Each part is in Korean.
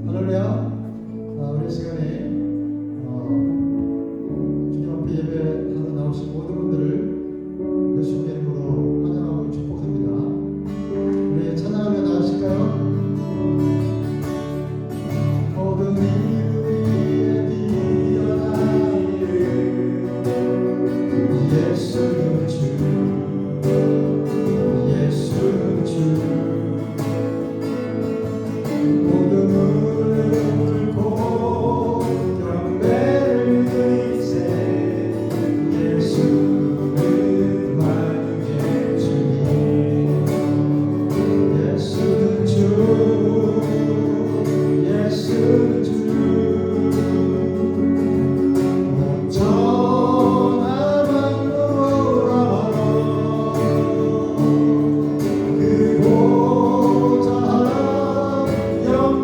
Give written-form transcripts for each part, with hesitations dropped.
할렐루야. 우리 시간에 주님 앞에 예배하러 나오신 모든 분들을 예수님의 이름으로 환영하고 축복합니다. 우리 찬양하며 나가실까요? 모든 이름 위에 뛰어난 이름 예수는 주, 예수는 주. 영원히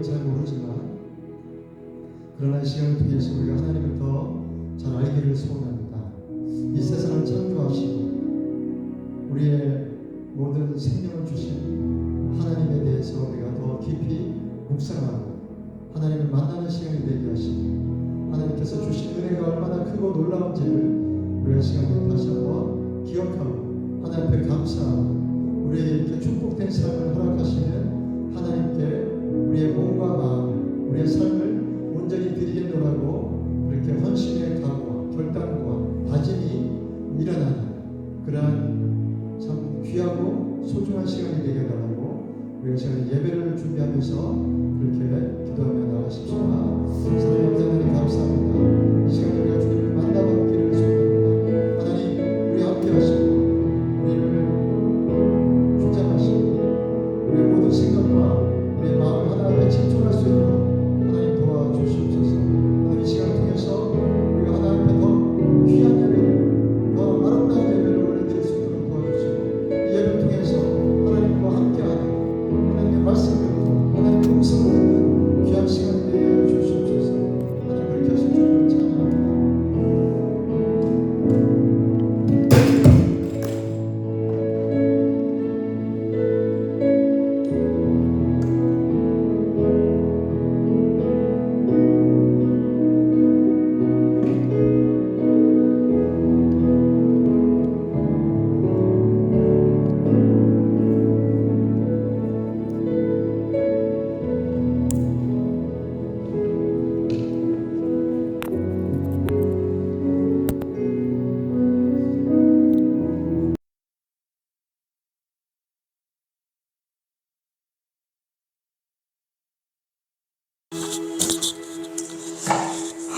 잘 모르지만 그러나 이 시간을 통해서 우리가 하나님을 더 잘 알기를 소원합니다. 이 세상을 창조하시고 우리의 모든 생명을 주신 하나님에 대해서 우리가 더 깊이 묵상하고 하나님을 만나는 시간이 되게 하시고 하나님께서 주신 은혜가 얼마나 크고 놀라운지를 우리가 시간에 다시 한번 기억하고 하나님 앞에 감사하고 우리에게 이렇게 축복된 삶을 허락하시는 하나님께 우리의 몸과 마음, 우리의 삶을 온전히 드리겠노라고 그렇게 헌신의 각오와 결단과 다짐이 일어나는 그러한 참 귀하고 소중한 시간이 되게 해달라고 우리가 시간에 예배를 준비하면서 그렇게 기도하며 나가십시오. 사랑의 아버지 하나님 감사합니다. 이 시간에 우리가 주님을 만나뵙기를 소원합니다. 하나님 우리 함께 하시고 우리를 주장하시고 우리의 모든 생각과 우리의 마음을 하나 앞에 집중할 수 있도록 하나님 도와주시옵소서. 하나님 이 시간을 통해서 우리가 하나님 앞에 더 귀한 예배를 더 아름다운 예배를 올려드릴 수 있도록 도와주시고 이 예배를 통해서 하나님과 함께하는 하나님의 말씀을 듣고 하나님의 음성을 듣는 귀한 시간이 되게 하여 주시옵소서. 하나님 그렇게 하신 주님을 찬양합니다.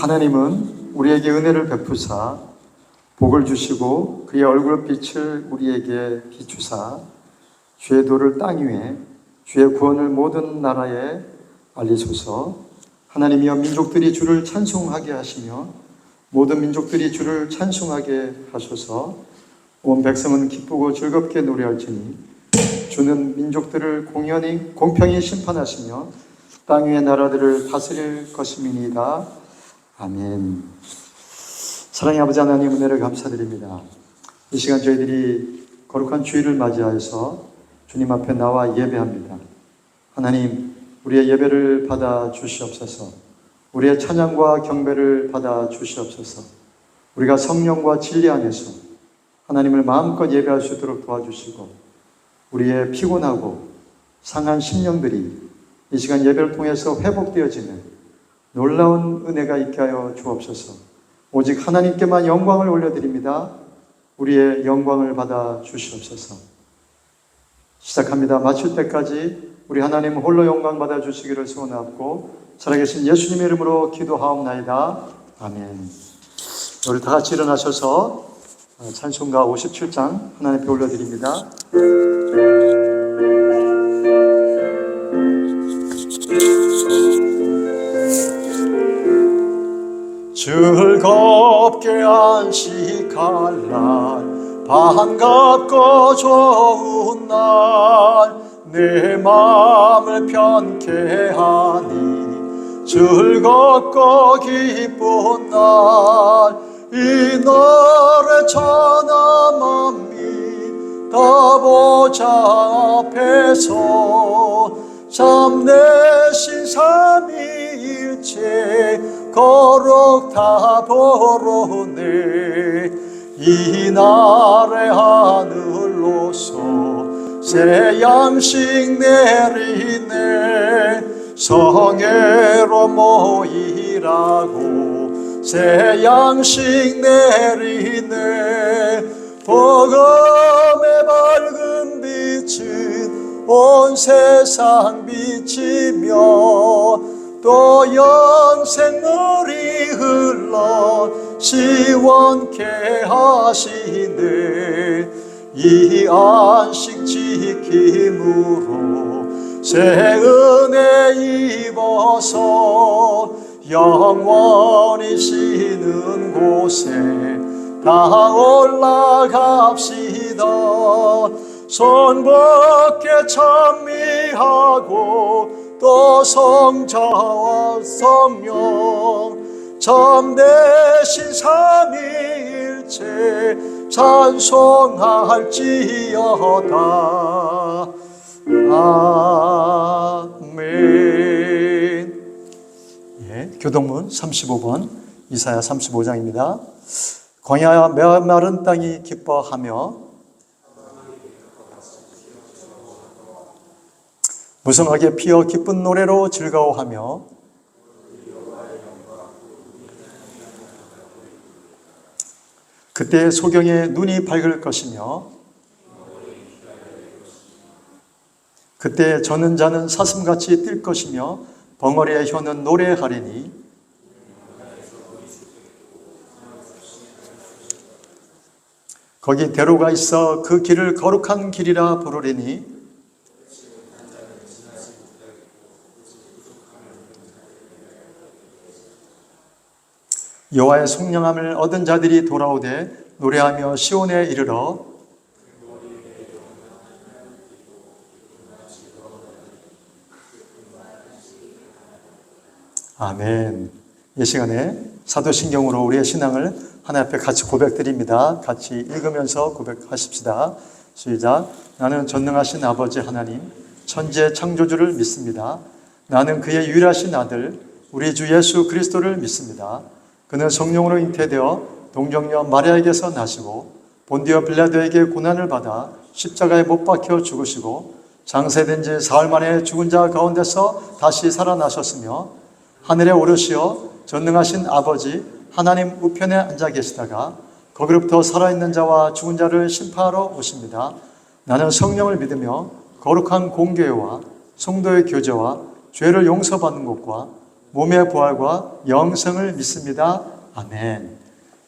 하나님은 우리에게 은혜를 베푸사 복을 주시고 그의 얼굴빛을 우리에게 비추사 주의 도를 땅 위에 주의 구원을 모든 나라에 알리소서. 하나님이여 민족들이 주를 찬송하게 하시며 모든 민족들이 주를 찬송하게 하소서. 온 백성은 기쁘고 즐겁게 노래할지니 주는 민족들을 공평히 심판하시며 땅 위의 나라들을 다스릴 것임이니이다. 아멘. 사랑의 아버지 하나님 은혜를 감사드립니다. 이 시간 저희들이 거룩한 주일을 맞이하여서 주님 앞에 나와 예배합니다. 하나님 우리의 예배를 받아 주시옵소서. 우리의 찬양과 경배를 받아 주시옵소서. 우리가 성령과 진리 안에서 하나님을 마음껏 예배할 수 있도록 도와주시고 우리의 피곤하고 상한 심령들이 이 시간 예배를 통해서 회복되어지는 놀라운 은혜가 있게 하여 주옵소서. 오직 하나님께만 영광을 올려드립니다. 우리의 영광을 받아 주시옵소서. 시작합니다. 마칠 때까지 우리 하나님 홀로 영광 받아 주시기를 소원하고 살아계신 예수님의 이름으로 기도하옵나이다. 아멘. 우리 다 같이 일어나셔서 찬송가 57장 하나님 앞에 올려드립니다. 즐겁게 안식할 날 반갑고 좋은 날 내 마음을 편케 하니 즐겁고 기쁜 날 이 날에 천하 만민 다 보좌 앞에서 참되신 삼위일체 거룩 다 보러네 이 날의 하늘로서 새 양식 내리네 성회로 모이라고 새 양식 내리네 복음의 밝은 빛은 온 세상 비치며 또 영생물이 흘러 시원케 하시네 이 안식 지킴으로 새 은혜 입어서 영원히 쉬는 곳에 다 올라갑시다 손 벗게 찬미하고 또 성자와 성령 참되신 삼위일체 찬송할지어다. 아멘. 예, 교동문 35번 이사야 35장입니다. 광야 메마른 땅이 기뻐하며 무성하게 피어 기쁜 노래로 즐거워하며 그때 소경의 눈이 밝을 것이며 그때 저는 자는 사슴같이 뛸 것이며 벙어리의 혀는 노래하리니 거기 대로가 있어 그 길을 거룩한 길이라 부르리니 여호와의 속량함을 얻은 자들이 돌아오되 노래하며 시온에 이르러 아멘. 이 시간에 사도신경으로 우리의 신앙을 하나님 앞에 같이 고백드립니다. 같이 읽으면서 고백하십시다. 시작. 나는 전능하신 아버지 하나님 천지의 창조주를 믿습니다. 나는 그의 유일하신 아들 우리 주 예수 그리스도를 믿습니다. 그는 성령으로 잉태되어 동정녀 마리아에게서 나시고 본디오 빌라도에게 고난을 받아 십자가에 못 박혀 죽으시고 장세된 지 사흘 만에 죽은 자 가운데서 다시 살아나셨으며 하늘에 오르시어 전능하신 아버지 하나님 우편에 앉아 계시다가 거기로부터 살아있는 자와 죽은 자를 심판하러 오십니다. 나는 성령을 믿으며 거룩한 공교회와 성도의 교제와 죄를 용서받는 것과 몸의 부활과 영생을 믿습니다. 아멘.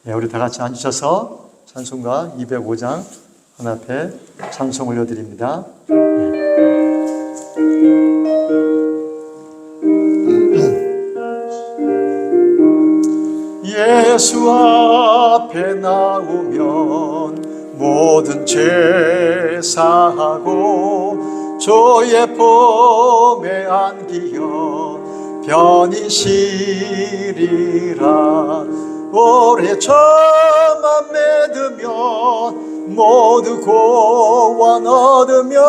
예, 우리 다 같이 앉으셔서 찬송가 205장 하나님 앞에 찬송 올려드립니다. 예수 앞에 나오면 모든 죄 사하고 조의 봄에 안기어 편히 쉬리라. 오래 저만 믿으면 모두 구원 얻으며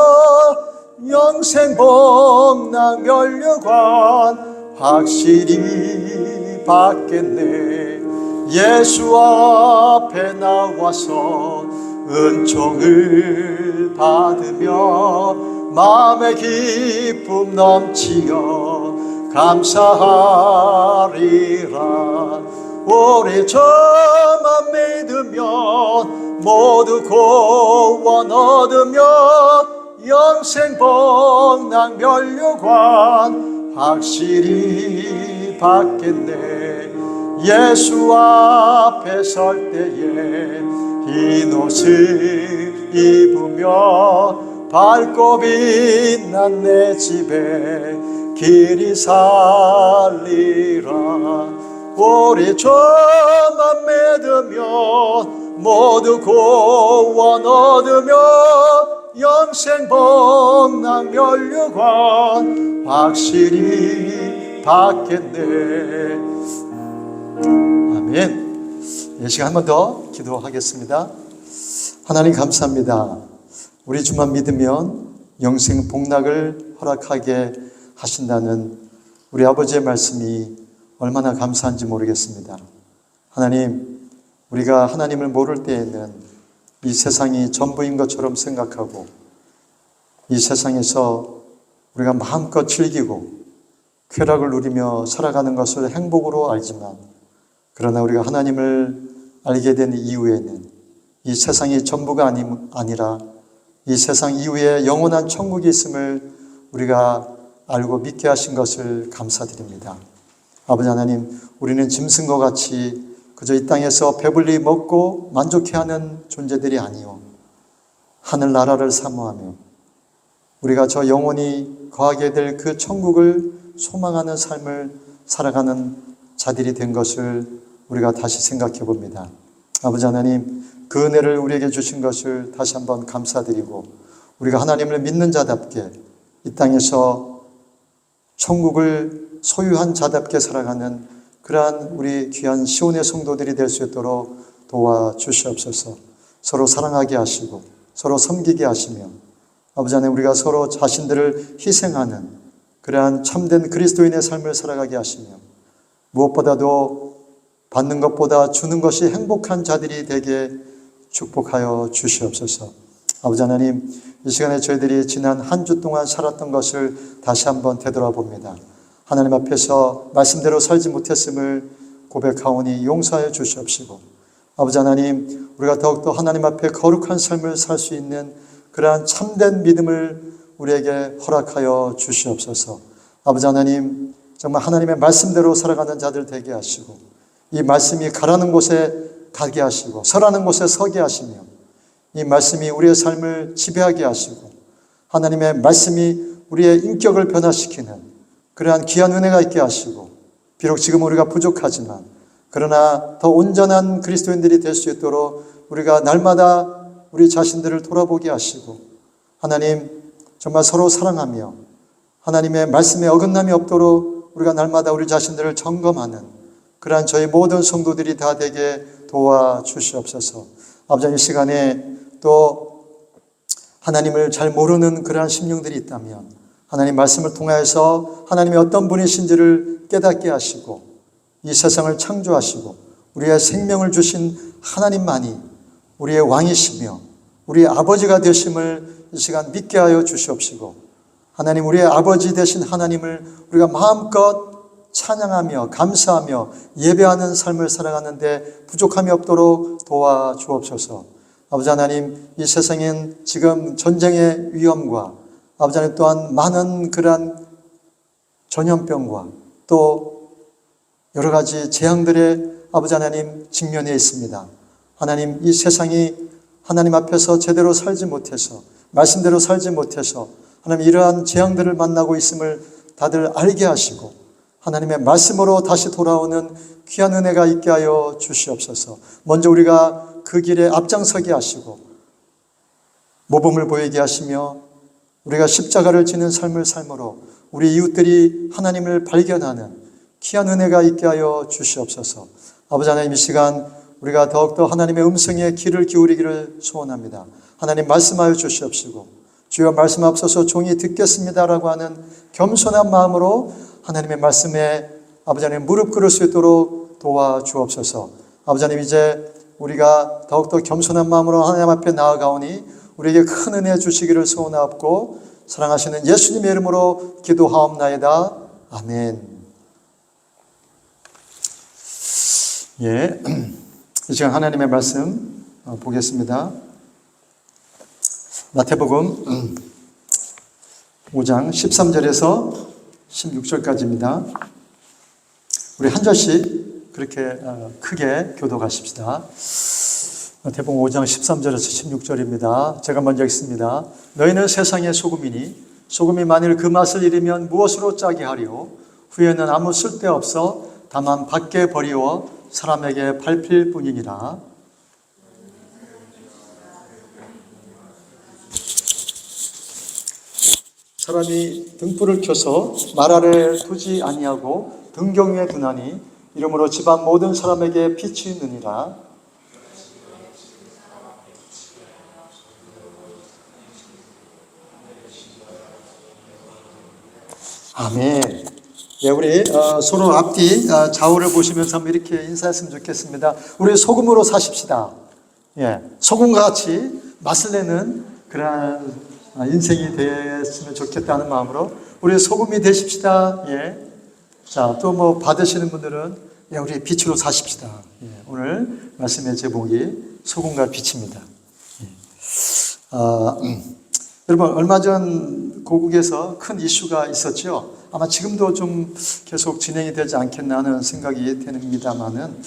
영생 복락 면류관 확실히 받겠네. 예수 앞에 나와서 은총을 받으며 마음의 기쁨 넘치어 감사하리라. 오래 저만 믿으면 모두 구원 얻으며 영생 복락 면류관 확실히 받겠네. 예수 앞에 설 때에 흰 옷을 입으며 밝고 빛난 내 집에 길이 살리라. 오래 저만 믿으면 모두 구원 얻으며 영생 복락 면류관 확실히 받겠네. 아멘. 이 시간 한 번 더 기도하겠습니다. 하나님 감사합니다. 우리 주만 믿으면 영생 복락을 허락하게 하신다는 우리 아버지의 말씀이 얼마나 감사한지 모르겠습니다. 하나님, 우리가 하나님을 모를 때에는 이 세상이 전부인 것처럼 생각하고 이 세상에서 우리가 마음껏 즐기고 쾌락을 누리며 살아가는 것을 행복으로 알지만, 그러나 우리가 하나님을 알게 된 이후에는 이 세상이 전부가 아니라 이 세상 이후에 영원한 천국이 있음을 우리가 알고 믿게 하신 것을 감사드립니다. 아버지 하나님, 우리는 짐승과 같이 그저 이 땅에서 배불리 먹고 만족해하는 존재들이 아니요 하늘나라를 사모하며 우리가 저 영원히 거하게 될 그 천국을 소망하는 삶을 살아가는 자들이 된 것을 우리가 다시 생각해 봅니다. 아버지 하나님, 그 은혜를 우리에게 주신 것을 다시 한번 감사드리고 우리가 하나님을 믿는 자답게 이 땅에서 천국을 소유한 자답게 살아가는 그러한 우리 귀한 시온의 성도들이 될 수 있도록 도와주시옵소서. 서로 사랑하게 하시고 서로 섬기게 하시며 아버지 하나님 우리가 서로 자신들을 희생하는 그러한 참된 그리스도인의 삶을 살아가게 하시며 무엇보다도 받는 것보다 주는 것이 행복한 자들이 되게 축복하여 주시옵소서. 아버지 하나님, 이 시간에 저희들이 지난 한 주 동안 살았던 것을 다시 한번 되돌아봅니다. 하나님 앞에서 말씀대로 살지 못했음을 고백하오니 용서하여 주시옵시고 아버지 하나님, 우리가 더욱더 하나님 앞에 거룩한 삶을 살 수 있는 그러한 참된 믿음을 우리에게 허락하여 주시옵소서. 아버지 하나님, 정말 하나님의 말씀대로 살아가는 자들 되게 하시고 이 말씀이 가라는 곳에 가게 하시고 서라는 곳에 서게 하시며 이 말씀이 우리의 삶을 지배하게 하시고 하나님의 말씀이 우리의 인격을 변화시키는 그러한 귀한 은혜가 있게 하시고 비록 지금 우리가 부족하지만 그러나 더 온전한 그리스도인들이 될 수 있도록 우리가 날마다 우리 자신들을 돌아보게 하시고 하나님 정말 서로 사랑하며 하나님의 말씀에 어긋남이 없도록 우리가 날마다 우리 자신들을 점검하는 그러한 저희 모든 성도들이 다 되게 도와주시옵소서. 아버지 이 시간에 또 하나님을 잘 모르는 그러한 심령들이 있다면 하나님 말씀을 통하여서 하나님이 어떤 분이신지를 깨닫게 하시고 이 세상을 창조하시고 우리의 생명을 주신 하나님만이 우리의 왕이시며 우리의 아버지가 되심을 이 시간 믿게 하여 주시옵시고 하나님 우리의 아버지 되신 하나님을 우리가 마음껏 찬양하며 감사하며 예배하는 삶을 살아가는데 부족함이 없도록 도와주옵소서. 아버지 하나님 이 세상엔 지금 전쟁의 위험과 아버지 하나님 또한 많은 그러한 전염병과 또 여러 가지 재앙들의 아버지 하나님 직면해 있습니다. 하나님 이 세상이 하나님 앞에서 제대로 살지 못해서 말씀대로 살지 못해서 하나님 이러한 재앙들을 만나고 있음을 다들 알게 하시고 하나님의 말씀으로 다시 돌아오는 귀한 은혜가 있게 하여 주시옵소서. 먼저 우리가 그 길에 앞장서게 하시고 모범을 보이게 하시며 우리가 십자가를 지는 삶을 삶으로 우리 이웃들이 하나님을 발견하는 귀한 은혜가 있게 하여 주시옵소서. 아버지 하나님 이 시간 우리가 더욱더 하나님의 음성에 귀를 기울이기를 소원합니다. 하나님 말씀하여 주시옵시고 주여 말씀 앞서서 종이 듣겠습니다라고 하는 겸손한 마음으로 하나님의 말씀에 아버지 하나님 무릎 꿇을 수 있도록 도와주옵소서. 아버지 하나님 이제 우리가 더욱더 겸손한 마음으로 하나님 앞에 나아가오니 우리에게 큰 은혜 주시기를 소원하옵고 사랑하시는 예수님의 이름으로 기도하옵나이다. 아멘. 예, 이 시간 하나님의 말씀 보겠습니다. 마태복음 5장 13절에서 16절까지입니다. 우리 한 절씩 그렇게 크게 교독하십시다. 마태복음 5장 13절에서 16절입니다. 제가 먼저 읽습니다. 너희는 세상의 소금이니 소금이 만일 그 맛을 잃으면 무엇으로 짜게 하리요? 후에는 아무 쓸데없어 다만 밖에 버리워 사람에게 밟힐 뿐이니라. 사람이 등불을 켜서 말 아래 두지 아니하고 등경 위에 두나니 이러므로 집안 모든 사람에게 빛이 있느니라. 아멘. 예, 우리 서로 앞뒤 좌우를 보시면서 한번 이렇게 인사했으면 좋겠습니다. 우리 소금으로 사십시다. 예, 소금과 같이 맛을 내는 그런 인생이 됐으면 좋겠다는 마음으로 우리 소금이 되십시다. 예. 자, 또 뭐 받으시는 분들은 예, 우리 빛으로 사십시다. 예, 오늘 말씀의 제목이 소금과 빛입니다. 예. 여러분 얼마 전 고국에서 큰 이슈가 있었죠. 아마 지금도 좀 계속 진행이 되지 않겠나 하는 생각이 됩니다만은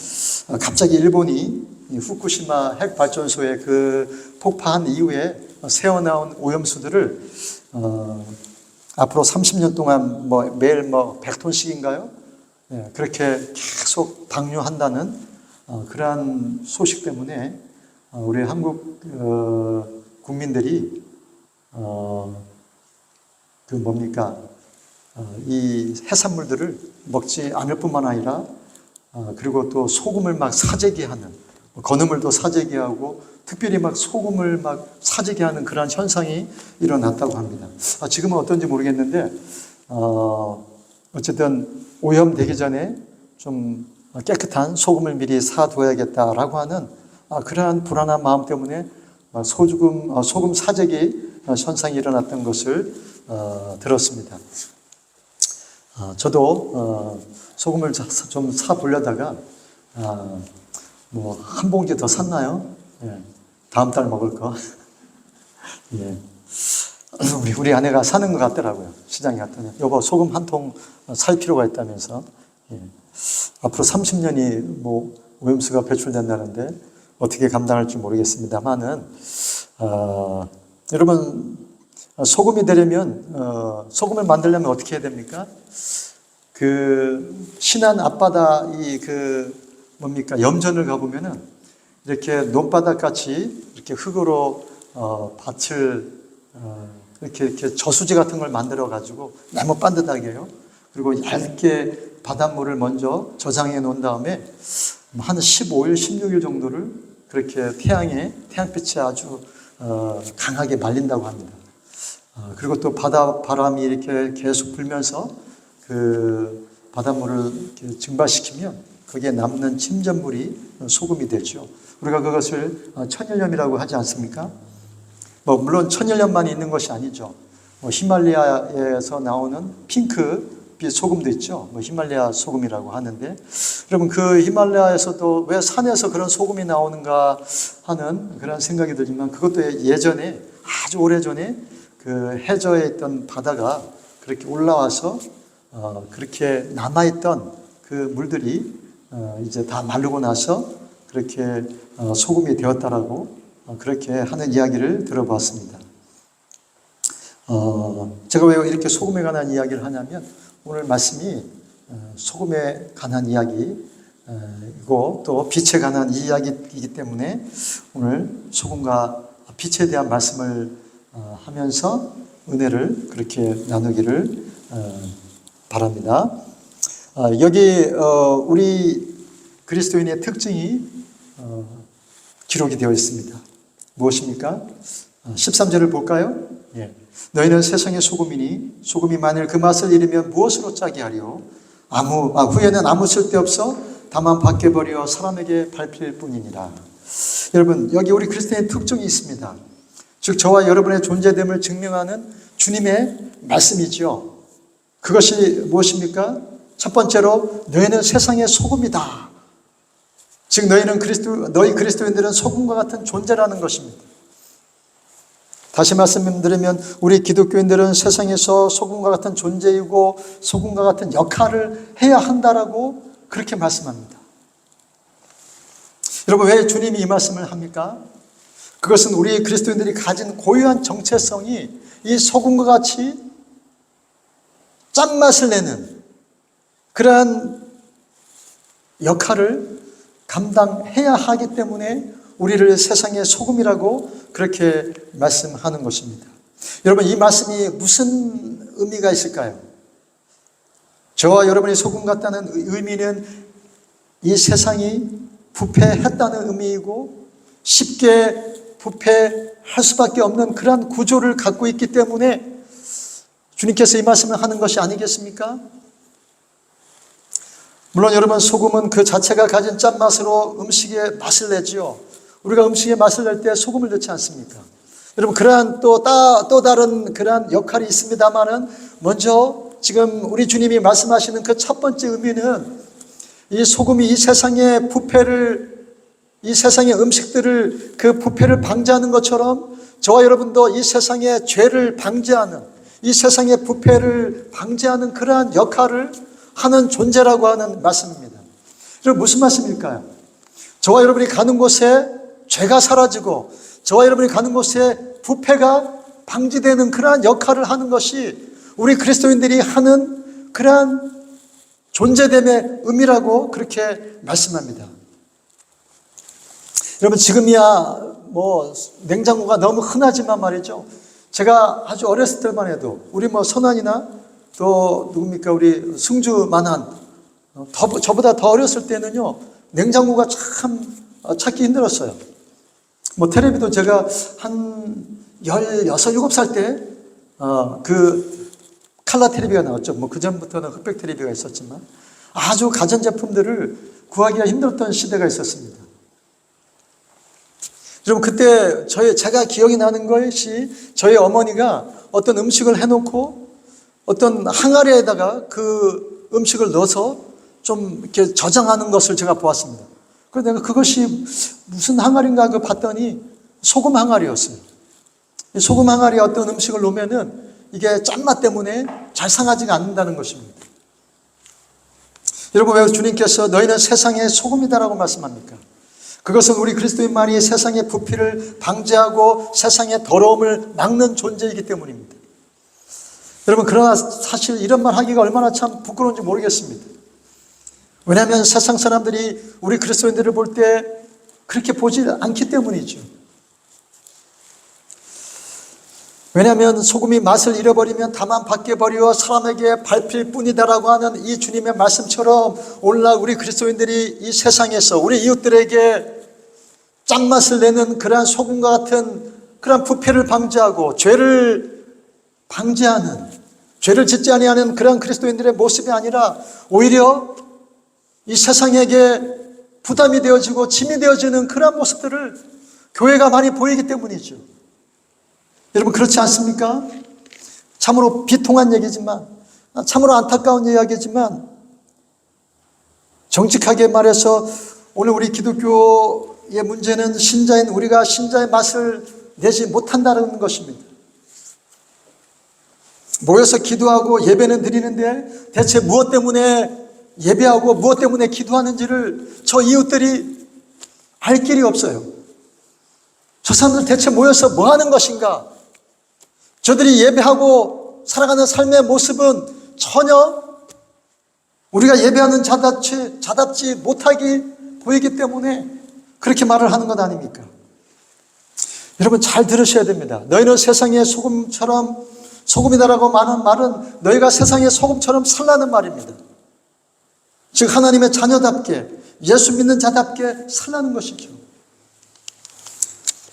갑자기 일본이 후쿠시마 핵발전소의 그 폭파한 이후에 새어나온 오염수들을 앞으로 30년 동안 뭐 매일 뭐 100톤씩인가요? 예, 그렇게 계속 방류한다는 그러한 소식 때문에 우리 한국 국민들이 그 뭡니까? 이 해산물들을 먹지 않을 뿐만 아니라 그리고 또 소금을 막 사재기 하는, 건어물도 사재기 하고 특별히 막 소금을 막 사재기 하는 그런 현상이 일어났다고 합니다. 지금은 어떤지 모르겠는데 어쨌든 오염되기 전에 좀 깨끗한 소금을 미리 사둬야겠다라고 하는 그러한 불안한 마음 때문에 소금 사재기 현상이 일어났던 것을 들었습니다. 저도 소금을 좀 사보려다가 뭐 한 봉지 더 샀나요? 예, 다음 달 먹을 거. 예. 우리 아내가 사는 것 같더라고요. 시장에 갔더니 여보 소금 한 통 살 필요가 있다면서. 예. 앞으로 30년이 뭐 오염수가 배출된다는데 어떻게 감당할지 모르겠습니다만은 여러분 소금이 되려면 소금을 만들려면 어떻게 해야 됩니까? 그 신안 앞바다 뭡니까 염전을 가보면은 이렇게 논바닥 같이 이렇게 흙으로 밭을 이렇게 저수지 같은 걸 만들어 가지고 너무 반듯하게요. 그리고 얇게 바닷물을 먼저 저장해 놓은 다음에 한 15일, 16일 정도를 그렇게 태양빛이 아주 강하게 말린다고 합니다. 그리고 또 바람이 이렇게 계속 불면서 그 바닷물을 이렇게 증발시키면 거기에 남는 침전물이 소금이 되죠. 우리가 그것을 천일염이라고 하지 않습니까? 물론 천일염만 있는 것이 아니죠. 히말라야에서 나오는 핑크빛 소금도 있죠. 히말라야 소금이라고 하는데, 여러분 그 히말라야에서도 왜 산에서 그런 소금이 나오는가 하는 그런 생각이 들지만 그것도 예전에 아주 오래전에 그 해저에 있던 바다가 그렇게 올라와서 그렇게 남아있던 그 물들이 이제 다 마르고 나서 그렇게 소금이 되었다라고 그렇게 하는 이야기를 들어봤습니다. 제가 왜 이렇게 소금에 관한 이야기를 하냐면 오늘 말씀이 소금에 관한 이야기이고 또 빛에 관한 이야기이기 때문에 오늘 소금과 빛에 대한 말씀을 하면서 은혜를 그렇게 나누기를 바랍니다. 여기 우리 그리스도인의 특징이 기록이 되어 있습니다. 무엇입니까? 13절을 볼까요? 예. 너희는 세상의 소금이니 소금이 만일 그 맛을 잃으면 무엇으로 짜게 하리요? 후에는 아무 쓸데없어 다만 밖에 버려 사람에게 밟힐 뿐이니라. 여러분 여기 우리 그리스도인의 특징이 있습니다. 즉 저와 여러분의 존재됨을 증명하는 주님의 말씀이죠. 그것이 무엇입니까? 첫 번째로 너희는 세상의 소금이다. 즉 너희 그리스도인들은 소금과 같은 존재라는 것입니다. 다시 말씀드리면 우리 기독교인들은 세상에서 소금과 같은 존재이고 소금과 같은 역할을 해야 한다라고 그렇게 말씀합니다. 여러분 왜 주님이 이 말씀을 합니까? 그것은 우리 그리스도인들이 가진 고유한 정체성이 이 소금과 같이 짠맛을 내는 그러한 역할을 감당해야 하기 때문에 우리를 세상의 소금이라고 그렇게 말씀하는 것입니다. 여러분 이 말씀이 무슨 의미가 있을까요? 저와 여러분이 소금 같다는 의미는 이 세상이 부패했다는 의미이고 쉽게 부패할 수밖에 없는 그러한 구조를 갖고 있기 때문에 주님께서 이 말씀을 하는 것이 아니겠습니까? 물론 여러분 소금은 그 자체가 가진 짠맛으로 음식의 맛을 내지요. 우리가 음식의 맛을 낼 때 소금을 넣지 않습니까? 여러분 그러한 또 다른 그러한 역할이 있습니다만은 먼저 지금 우리 주님이 말씀하시는 그 첫 번째 의미는 이 소금이 이 세상의 음식들을 그 부패를 방지하는 것처럼 저와 여러분도 이 세상의 죄를 방지하는 이 세상의 부패를 방지하는 그러한 역할을 하는 존재라고 하는 말씀입니다. 여러분 무슨 말씀일까요? 저와 여러분이 가는 곳에 죄가 사라지고 저와 여러분이 가는 곳에 부패가 방지되는 그러한 역할을 하는 것이 우리 그리스도인들이 하는 그러한 존재됨의 의미라고 그렇게 말씀합니다. 여러분 지금이야 냉장고가 너무 흔하지만 말이죠. 제가 아주 어렸을 때만 해도 우리 선환이나 또 누굽니까? 우리 승주 만한, 저보다 더 어렸을 때는요, 냉장고가 참 찾기 힘들었어요. 뭐 텔레비도 제가 한 16, 17살 때 그 칼라 텔레비가 나왔죠. 뭐 그전부터는 흑백 텔레비가 있었지만 아주 가전제품들을 구하기가 힘들었던 시대가 있었습니다. 여러분, 그때 제가 기억이 나는 것이 저희 어머니가 어떤 음식을 해놓고 어떤 항아리에다가 그 음식을 넣어서 좀 이렇게 저장하는 것을 제가 보았습니다. 그래서 내가 그것이 무슨 항아리인가 봤더니 소금 항아리였어요. 이 소금 항아리에 어떤 음식을 놓으면은 이게 짠맛 때문에 잘 상하지가 않는다는 것입니다. 여러분, 왜 주님께서 너희는 세상의 소금이다라고 말씀합니까? 그것은 우리 그리스도인만이 세상의 부피를 방지하고 세상의 더러움을 막는 존재이기 때문입니다. 여러분, 그러나 사실 이런 말 하기가 얼마나 참 부끄러운지 모르겠습니다. 왜냐하면 세상 사람들이 우리 그리스도인들을 볼 때 그렇게 보지 않기 때문이죠. 왜냐하면 소금이 맛을 잃어버리면 다만 밖에 버리어 사람에게 밟힐 뿐이다라고 하는 이 주님의 말씀처럼 오늘날 우리 그리스도인들이 이 세상에서 우리 이웃들에게 짠맛을 내는 그러한 소금과 같은 그러한 부패를 방지하고 죄를 방지하는, 죄를 짓지 아니하는 그러한 그리스도인들의 모습이 아니라 오히려 이 세상에게 부담이 되어지고 짐이 되어지는 그러한 모습들을 교회가 많이 보이기 때문이죠. 여러분, 그렇지 않습니까? 참으로 비통한 얘기지만, 참으로 안타까운 이야기지만, 정직하게 말해서 오늘 우리 기독교의 문제는 신자인 우리가 신자의 맛을 내지 못한다는 것입니다. 모여서 기도하고 예배는 드리는데 대체 무엇 때문에 예배하고 무엇 때문에 기도하는지를 저 이웃들이 알 길이 없어요. 저 사람들 대체 모여서 뭐 하는 것인가? 저들이 예배하고 살아가는 삶의 모습은 전혀 우리가 예배하는 자답지 못하게 보이기 때문에 그렇게 말을 하는 것 아닙니까? 여러분, 잘 들으셔야 됩니다. 너희는 세상의 소금이다라고 하는 말은 너희가 세상의 소금처럼 살라는 말입니다. 즉 하나님의 자녀답게, 예수 믿는 자답게 살라는 것이죠.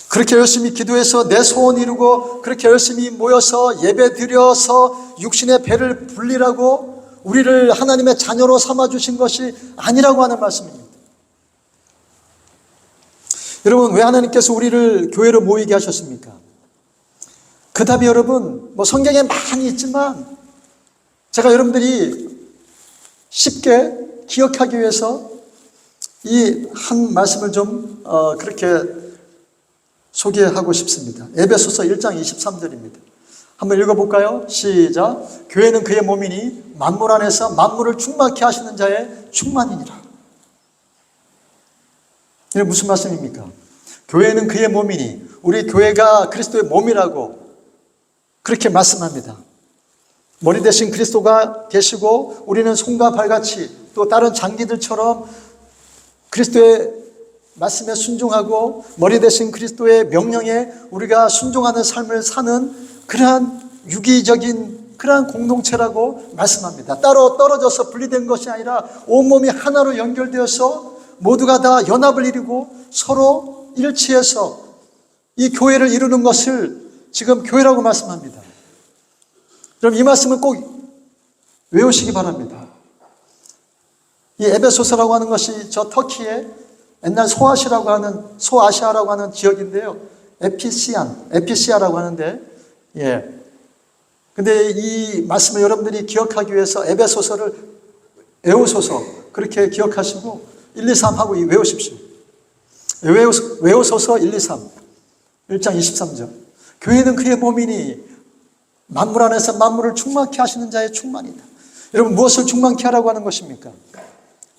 그렇게 열심히 기도해서 내 소원 이루고 그렇게 열심히 모여서 예배 드려서 육신의 배를 불리라고 우리를 하나님의 자녀로 삼아주신 것이 아니라고 하는 말씀입니다. 여러분, 왜 하나님께서 우리를 교회로 모이게 하셨습니까? 그 답이 여러분, 성경에 많이 있지만 제가 여러분들이 쉽게 기억하기 위해서 이 한 말씀을 좀 그렇게 소개하고 싶습니다. 에베소서 1장 23절입니다. 한번 읽어볼까요? 시작. 교회는 그의 몸이니 만물 안에서 만물을 충만케 하시는 자의 충만이니라. 이게 무슨 말씀입니까? 교회는 그의 몸이니, 우리 교회가 그리스도의 몸이라고 그렇게 말씀합니다. 머리 대신 그리스도가 되시고 우리는 손과 발같이 또 다른 장기들처럼 그리스도의 말씀에 순종하고 머리 대신 그리스도의 명령에 우리가 순종하는 삶을 사는 그러한 유기적인 그러한 공동체라고 말씀합니다. 따로 떨어져서 분리된 것이 아니라 온몸이 하나로 연결되어서 모두가 다 연합을 이루고 서로 일치해서 이 교회를 이루는 것을 지금 교회라고 말씀합니다. 그럼 이 말씀을 꼭 외우시기 바랍니다. 이 에베소서라고 하는 것이 저 터키의 옛날 소아시아라고 하는 지역인데요. 에피시아라고 하는데, 근데 이 말씀을 여러분들이 기억하기 위해서 에베소서를 외우소서 그렇게 기억하시고 1, 2, 3 하고 외우십시오. 외우소서 1, 2, 3 1장 23절. 교회는 그의 몸이니 만물 안에서 만물을 충만케 하시는 자의 충만이다. 여러분, 무엇을 충만케 하라고 하는 것입니까?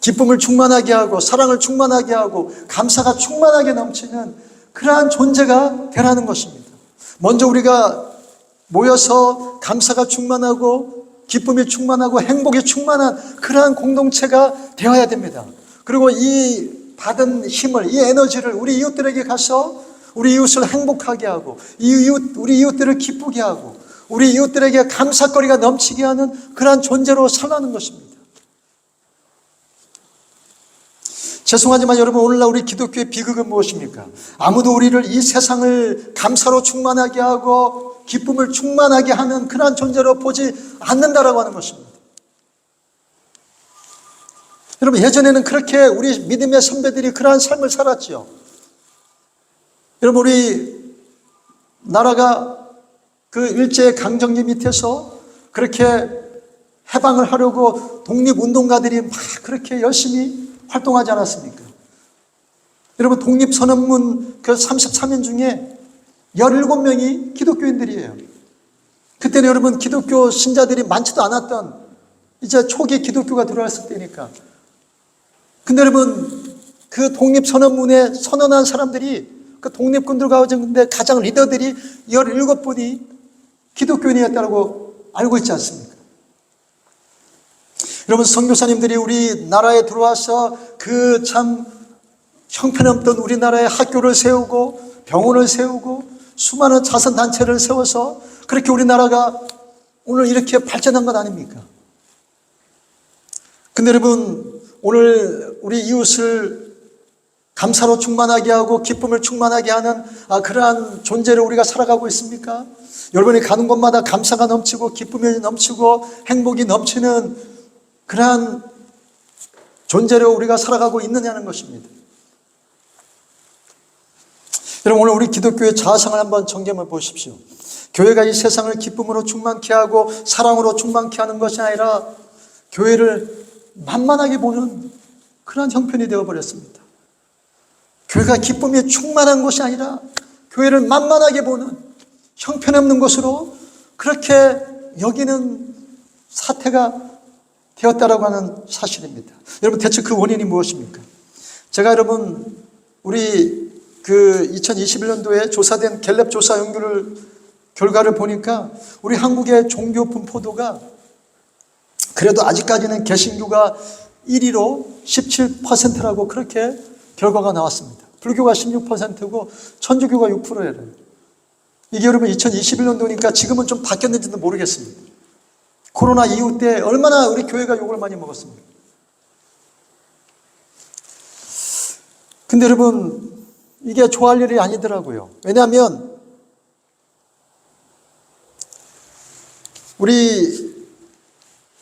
기쁨을 충만하게 하고 사랑을 충만하게 하고 감사가 충만하게 넘치는 그러한 존재가 되라는 것입니다. 먼저 우리가 모여서 감사가 충만하고 기쁨이 충만하고 행복이 충만한 그러한 공동체가 되어야 됩니다. 그리고 이 받은 힘을, 이 에너지를 우리 이웃들에게 가서 우리 이웃을 행복하게 하고 우리 이웃들을 기쁘게 하고 우리 이웃들에게 감사거리가 넘치게 하는 그러한 존재로 살라는 것입니다. 죄송하지만 여러분, 오늘날 우리 기독교의 비극은 무엇입니까? 아무도 우리를 이 세상을 감사로 충만하게 하고 기쁨을 충만하게 하는 그러한 존재로 보지 않는다라고 하는 것입니다. 여러분, 예전에는 그렇게 우리 믿음의 선배들이 그러한 삶을 살았죠. 여러분, 우리 나라가 그 일제 강점기 밑에서 그렇게 해방을 하려고 독립운동가들이 막 그렇게 열심히 활동하지 않았습니까? 여러분, 독립선언문 그 33인 중에 17명이 기독교인들이에요. 그때는 여러분, 기독교 신자들이 많지도 않았던 이제 초기 기독교가 들어왔을 때니까. 근데 여러분, 그 독립선언문에 선언한 사람들이 그 독립군들 가운데 가장 리더들이 17분이 기독교인이었다고 알고 있지 않습니까? 여러분, 선교사님들이 우리나라에 들어와서 그 참 형편없던 우리나라에 학교를 세우고 병원을 세우고 수많은 자선단체를 세워서 그렇게 우리나라가 오늘 이렇게 발전한 것 아닙니까? 근데 여러분, 오늘 우리 이웃을 감사로 충만하게 하고 기쁨을 충만하게 하는 그러한 존재로 우리가 살아가고 있습니까? 여러분이 가는 곳마다 감사가 넘치고 기쁨이 넘치고 행복이 넘치는 그러한 존재로 우리가 살아가고 있느냐는 것입니다. 여러분, 오늘 우리 기독교의 자아상을 한번 점검해 보십시오. 교회가 이 세상을 기쁨으로 충만케 하고 사랑으로 충만케 하는 것이 아니라 교회를 만만하게 보는 그런 형편이 되어버렸습니다. 교회가 기쁨이 충만한 것이 아니라 교회를 만만하게 보는 형편없는 것으로 그렇게 여기는 사태가 되었다라고 하는 사실입니다. 여러분, 대체 그 원인이 무엇입니까? 제가 여러분, 우리 그 2021년도에 조사된 갤럽 조사 결과를 보니까 우리 한국의 종교 분포도가 그래도 아직까지는 개신교가 1위로 17%라고 그렇게 결과가 나왔습니다. 불교가 16%고 천주교가 6%예요. 이게 여러분 2021년도니까 지금은 좀 바뀌었는지도 모르겠습니다. 코로나 이후 때 얼마나 우리 교회가 욕을 많이 먹었습니까? 근데 여러분, 이게 좋아할 일이 아니더라고요. 왜냐하면 우리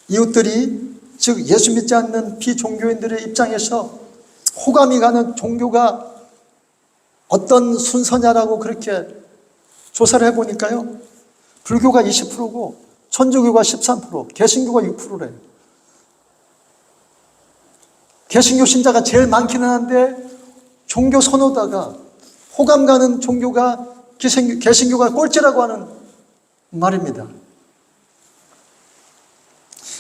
이웃들이, 즉 예수 믿지 않는 비종교인들의 입장에서 호감이 가는 종교가 어떤 순서냐라고 그렇게 조사를 해보니까요, 불교가 20%고 천주교가 13%, 개신교가 6%래요. 개신교 신자가 제일 많기는 한데 종교 선호다가 호감 가는 종교가 개신교가 꼴찌라고 하는 말입니다.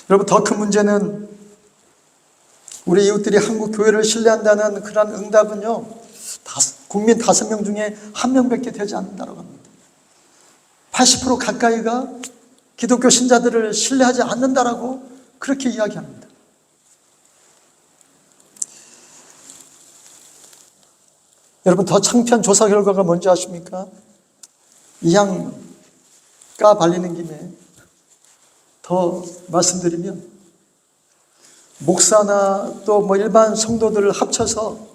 여러분, 더 큰 문제는 우리 이웃들이 한국 교회를 신뢰한다는 그런 응답은요, 국민 5명 중에 1명밖에 되지 않는다고 합니다. 80% 가까이가 기독교 신자들을 신뢰하지 않는다라고 그렇게 이야기합니다. 여러분, 더 창피한 조사 결과가 뭔지 아십니까? 이양 까 발리는 김에 더 말씀드리면, 목사나 또 뭐 일반 성도들을 합쳐서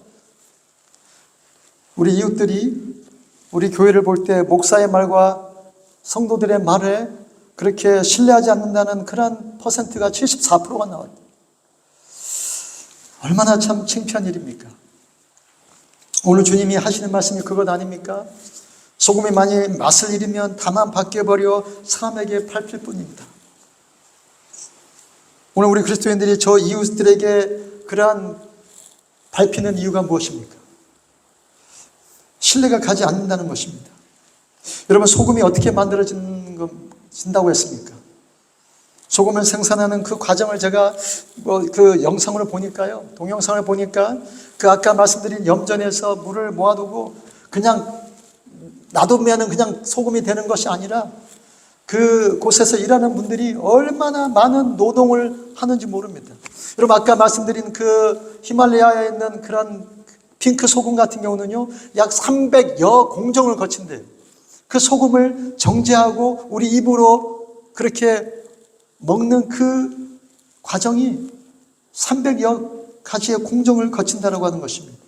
우리 이웃들이 우리 교회를 볼 때 목사의 말과 성도들의 말에 그렇게 신뢰하지 않는다는 그런 퍼센트가 74%가 나와요. 얼마나 참 창피한 일입니까? 오늘 주님이 하시는 말씀이 그것 아닙니까? 소금이 많이 맛을 잃으면 다만 바뀌어버려 사람에게 밟힐 뿐입니다. 오늘 우리 그리스도인들이 저 이웃들에게 그러한 밟히는 이유가 무엇입니까? 신뢰가 가지 않는다는 것입니다. 여러분, 소금이 어떻게 만들어진다고 했습니까? 소금을 생산하는 그 과정을 제가 그 영상으로 보니까요, 동영상을 보니까 그 아까 말씀드린 염전에서 물을 모아두고 그냥 놔두면 그냥 소금이 되는 것이 아니라 그 곳에서 일하는 분들이 얼마나 많은 노동을 하는지 모릅니다. 여러분, 아까 말씀드린 그 히말라야에 있는 그런 핑크 소금 같은 경우는요, 약 300여 공정을 거친대요. 그 소금을 정제하고 우리 입으로 그렇게 먹는 그 과정이 300여 가지의 공정을 거친다라고 하는 것입니다.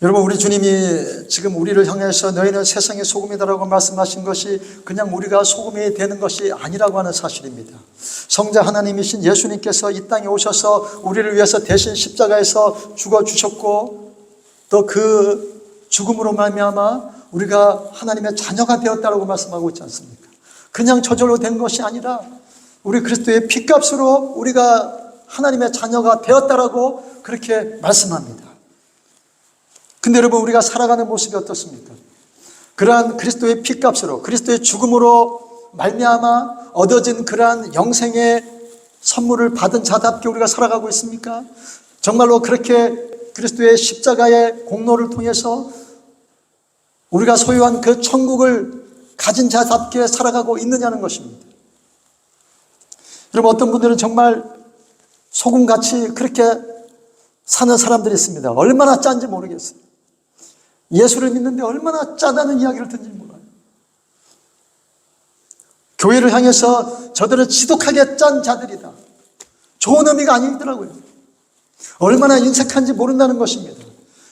여러분, 우리 주님이 지금 우리를 향해서 너희는 세상의 소금이다라고 말씀하신 것이 그냥 우리가 소금이 되는 것이 아니라고 하는 사실입니다. 성자 하나님이신 예수님께서 이 땅에 오셔서 우리를 위해서 대신 십자가에서 죽어주셨고 또 그 죽음으로 말미암아 우리가 하나님의 자녀가 되었다라고 말씀하고 있지 않습니까? 그냥 저절로 된 것이 아니라 우리 그리스도의 피값으로 우리가 하나님의 자녀가 되었다라고 그렇게 말씀합니다. 근데 여러분, 우리가 살아가는 모습이 어떻습니까? 그러한 그리스도의 피값으로, 그리스도의 죽음으로 말미암아 얻어진 그러한 영생의 선물을 받은 자답게 우리가 살아가고 있습니까? 정말로 그렇게 그리스도의 십자가의 공로를 통해서 우리가 소유한 그 천국을 가진 자답게 살아가고 있느냐는 것입니다. 여러분, 어떤 분들은 정말 소금같이 그렇게 사는 사람들이 있습니다. 얼마나 짠지 모르겠어요. 예수를 믿는데 얼마나 짜다는 이야기를 듣는지 몰라요. 교회를 향해서 저들은 지독하게 짠 자들이다. 좋은 의미가 아니더라고요. 얼마나 인색한지 모른다는 것입니다.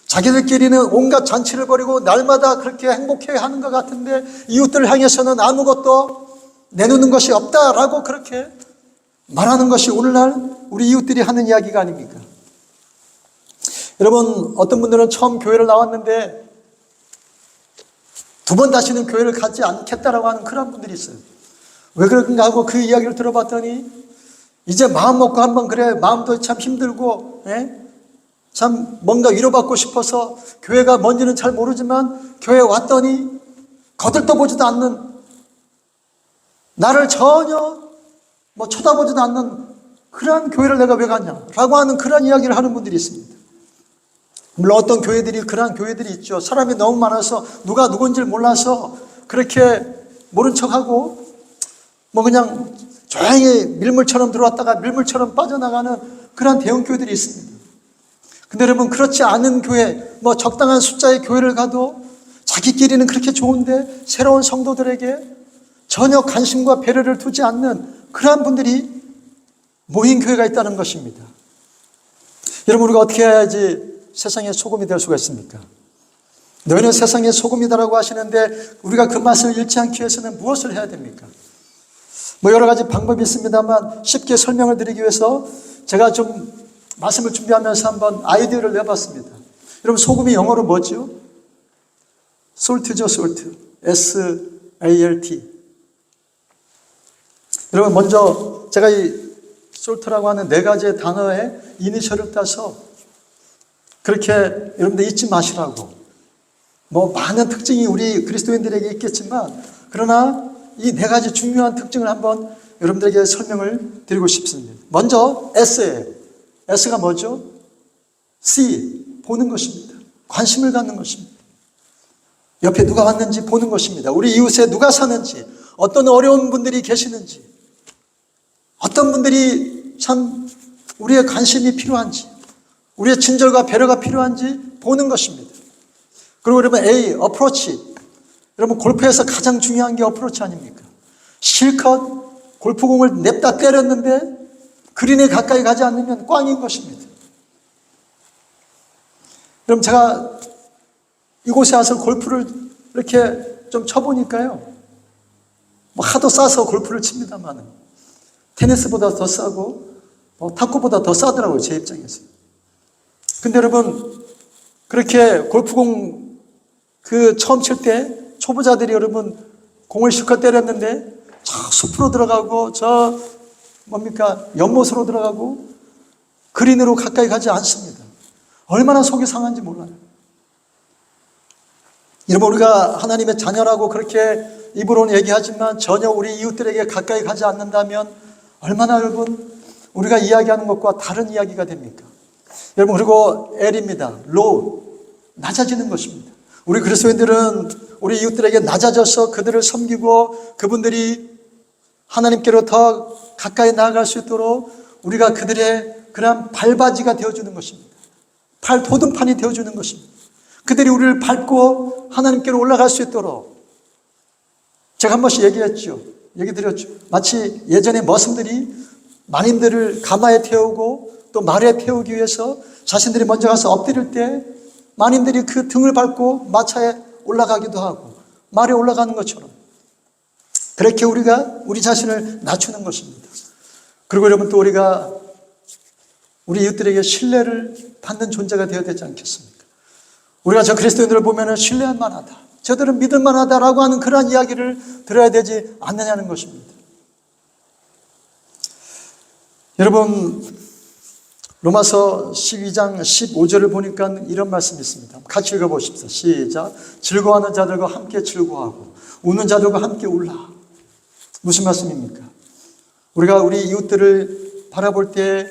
자기들끼리는 온갖 잔치를 벌이고 날마다 그렇게 행복해하는 것 같은데 이웃들을 향해서는 아무것도 내놓는 것이 없다라고 그렇게 말하는 것이 오늘날 우리 이웃들이 하는 이야기가 아닙니까? 여러분, 어떤 분들은 처음 교회를 나왔는데 두 번 다시는 교회를 가지 않겠다라고 하는 그런 분들이 있어요. 왜 그런가 하고 그 이야기를 들어봤더니 이제 마음 먹고 한번 그래, 마음도 참 힘들고 참 뭔가 위로받고 싶어서 교회가 뭔지는 잘 모르지만 교회에 왔더니 거들떠보지도 않는, 나를 전혀 쳐다보지도 않는 그러한 교회를 내가 왜 갔냐라고 하는 그런 이야기를 하는 분들이 있습니다. 물론 어떤 교회들이 그러한 교회들이 있죠. 사람이 너무 많아서 누가 누군지를 몰라서 그렇게 모른 척하고 그냥 조용히 밀물처럼 들어왔다가 밀물처럼 빠져나가는 그러한 대형 교회들이 있습니다. 근데 여러분, 그렇지 않은 교회, 적당한 숫자의 교회를 가도 자기끼리는 그렇게 좋은데 새로운 성도들에게 전혀 관심과 배려를 두지 않는 그러한 분들이 모인 교회가 있다는 것입니다. 여러분, 우리가 어떻게 해야지 세상의 소금이 될 수가 있습니까? 너희는 세상의 소금이다라고 하시는데 우리가 그 맛을 잃지 않기 위해서는 무엇을 해야 됩니까? 여러 가지 방법이 있습니다만 쉽게 설명을 드리기 위해서 제가 좀 말씀을 준비하면서 한번 아이디어를 내봤습니다. 여러분, 소금이 영어로 뭐죠? salt죠, salt. S-A-L-T. 여러분, 먼저 제가 이 salt라고 하는 네 가지의 단어의 이니셜을 따서 그렇게 여러분들 잊지 마시라고. 많은 특징이 우리 그리스도인들에게 있겠지만 그러나 이 네 가지 중요한 특징을 한번 여러분들에게 설명을 드리고 싶습니다. 먼저 S예요. S가 뭐죠? See, 보는 것입니다. 관심을 갖는 것입니다. 옆에 누가 왔는지 보는 것입니다. 우리 이웃에 누가 사는지, 어떤 어려운 분들이 계시는지, 어떤 분들이 참 우리의 관심이 필요한지, 우리의 친절과 배려가 필요한지 보는 것입니다. 그리고 여러분, A, approach. 여러분, 골프에서 가장 중요한 게 어프로치 아닙니까? 실컷 골프공을 냅다 때렸는데 그린에 가까이 가지 않으면 꽝인 것입니다. 여러분, 제가 이곳에 와서 골프를 이렇게 좀 쳐보니까요, 하도 싸서 골프를 칩니다만 테니스보다 더 싸고 탁구보다 더 싸더라고요, 제 입장에서. 근데 여러분, 그렇게 골프공 처음 칠 때 초보자들이 여러분 공을 실컷 때렸는데 저 숲으로 들어가고 연못으로 들어가고 그린으로 가까이 가지 않습니다. 얼마나 속이 상한지 몰라요. 여러분, 우리가 하나님의 자녀라고 그렇게 입으로는 얘기하지만 전혀 우리 이웃들에게 가까이 가지 않는다면 얼마나 여러분 우리가 이야기하는 것과 다른 이야기가 됩니까? 여러분, 그리고 L입니다. low, 낮아지는 것입니다. 우리 그리스도인들은 우리 이웃들에게 낮아져서 그들을 섬기고 그분들이 하나님께로 더 가까이 나아갈 수 있도록 우리가 그들의 그런 발바지가 되어주는 것입니다. 발 도든판이 되어주는 것입니다. 그들이 우리를 밟고 하나님께로 올라갈 수 있도록 제가 한 번씩 얘기 드렸죠. 마치 예전에 머슴들이 만인들을 가마에 태우고 또 말에 태우기 위해서 자신들이 먼저 가서 엎드릴 때 만인들이 그 등을 밟고 마차에 올라가기도 하고 말에 올라가는 것처럼 그렇게 우리가 우리 자신을 낮추는 것입니다. 그리고 여러분 또 우리가 우리 이웃들에게 신뢰를 받는 존재가 되어야 되지 않겠습니까? 우리가 저 그리스도인들을 보면 신뢰할 만하다, 저들은 믿을 만하다라고 하는 그러한 이야기를 들어야 되지 않느냐는 것입니다. 여러분 로마서 12장 15절을 보니까 이런 말씀이 있습니다. 같이 읽어보십시오. 시작. 즐거워하는 자들과 함께 즐거워하고 우는 자들과 함께 울라. 무슨 말씀입니까? 우리가 우리 이웃들을 바라볼 때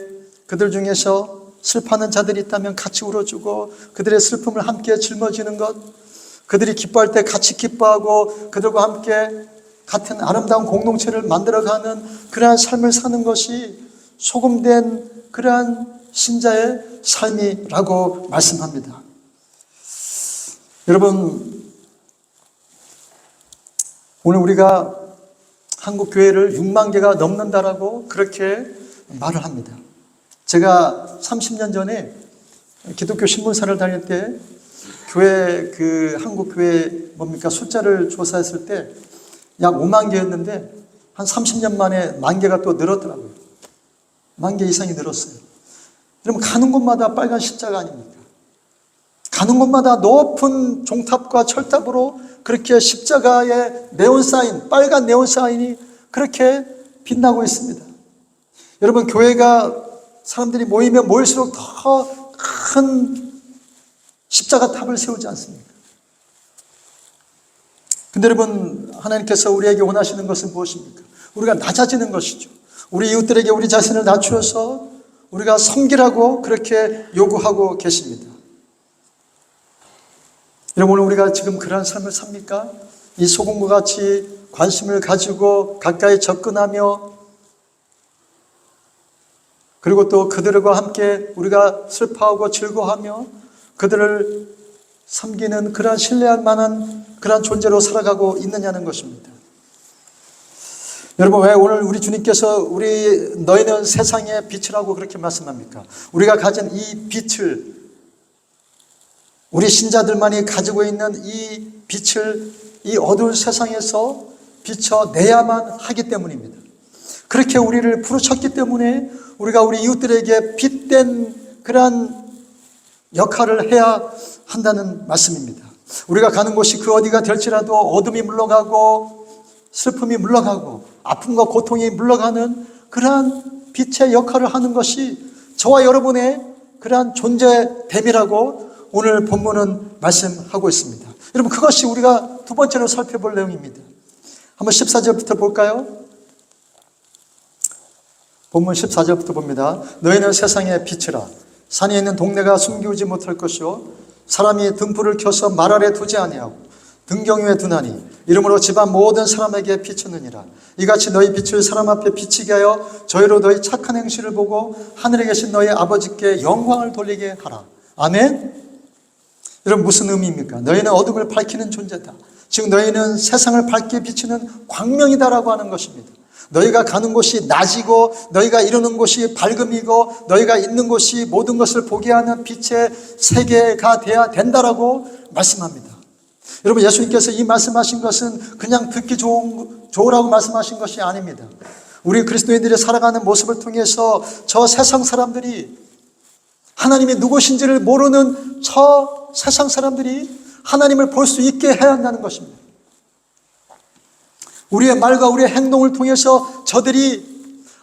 그들 중에서 슬퍼하는 자들이 있다면 같이 울어주고 그들의 슬픔을 함께 짊어지는 것, 그들이 기뻐할 때 같이 기뻐하고 그들과 함께 같은 아름다운 공동체를 만들어가는 그러한 삶을 사는 것이 소금된 그러한 신자의 삶이라고 말씀합니다. 여러분, 오늘 우리가 한국 교회를 6만 개가 넘는다라고 그렇게 말을 합니다. 제가 30년 전에 기독교 신문사를 다닐 때 교회 한국 교회 숫자를 조사했을 때 약 5만 개였는데 한 30년 만에 1만 개가 또 늘었더라고요. 1만 개 이상이 늘었어요. 여러분 가는 곳마다 빨간 십자가 아닙니까? 가는 곳마다 높은 종탑과 철탑으로 그렇게 십자가의 네온사인, 빨간 네온사인이 그렇게 빛나고 있습니다. 여러분 교회가 사람들이 모이면 모일수록 더 큰 십자가 탑을 세우지 않습니까? 근데 여러분 하나님께서 우리에게 원하시는 것은 무엇입니까? 우리가 낮아지는 것이죠. 우리 이웃들에게 우리 자신을 낮추어서 우리가 섬기라고 그렇게 요구하고 계십니다. 여러분 오늘 우리가 지금 그러한 삶을 삽니까? 이 소금과 같이 관심을 가지고 가까이 접근하며 그리고 또 그들과 함께 우리가 슬퍼하고 즐거워하며 그들을 섬기는 그러한 신뢰할 만한 그러한 존재로 살아가고 있느냐는 것입니다. 여러분 왜 오늘 우리 주님께서 너희는 세상의 빛이라고 그렇게 말씀합니까? 우리가 가진 이 빛을 우리 신자들만이 가지고 있는 이 빛을 이 어두운 세상에서 비춰내야만 하기 때문입니다. 그렇게 우리를 부르셨기 때문에 우리가 우리 이웃들에게 빛된 그러한 역할을 해야 한다는 말씀입니다. 우리가 가는 곳이 그 어디가 될지라도 어둠이 물러가고 슬픔이 물러가고 아픔과 고통이 물러가는 그러한 빛의 역할을 하는 것이 저와 여러분의 그러한 존재됨이라고 오늘 본문은 말씀하고 있습니다. 여러분 그것이 우리가 두 번째로 살펴볼 내용입니다. 한번 14절부터 볼까요? 본문 14절부터 봅니다. 너희는 세상의 빛이라. 산에 있는 동네가 숨기우지 못할 것이요 사람이 등불을 켜서 말 아래 두지 아니하고 등경 위에 두나니 이러므로 집안 모든 사람에게 비추느니라. 이같이 너희 빛을 사람 앞에 비치게 하여 저희로 너희 착한 행실을 보고 하늘에 계신 너희 아버지께 영광을 돌리게 하라. 아멘. 여러분 무슨 의미입니까? 너희는 어둠을 밝히는 존재다. 즉 너희는 세상을 밝게 비추는 광명이다라고 하는 것입니다. 너희가 가는 곳이 낮이고 너희가 이루는 곳이 밝음이고 너희가 있는 곳이 모든 것을 보게 하는 빛의 세계가 되어야 된다라고 말씀합니다. 여러분 예수님께서 이 말씀하신 것은 그냥 듣기 좋으라고 말씀하신 것이 아닙니다. 우리 그리스도인들이 살아가는 모습을 통해서 저 세상 사람들이 하나님이 누구신지를 모르는 저 세상 사람들이 하나님을 볼 수 있게 해야 한다는 것입니다. 우리의 말과 우리의 행동을 통해서 저들이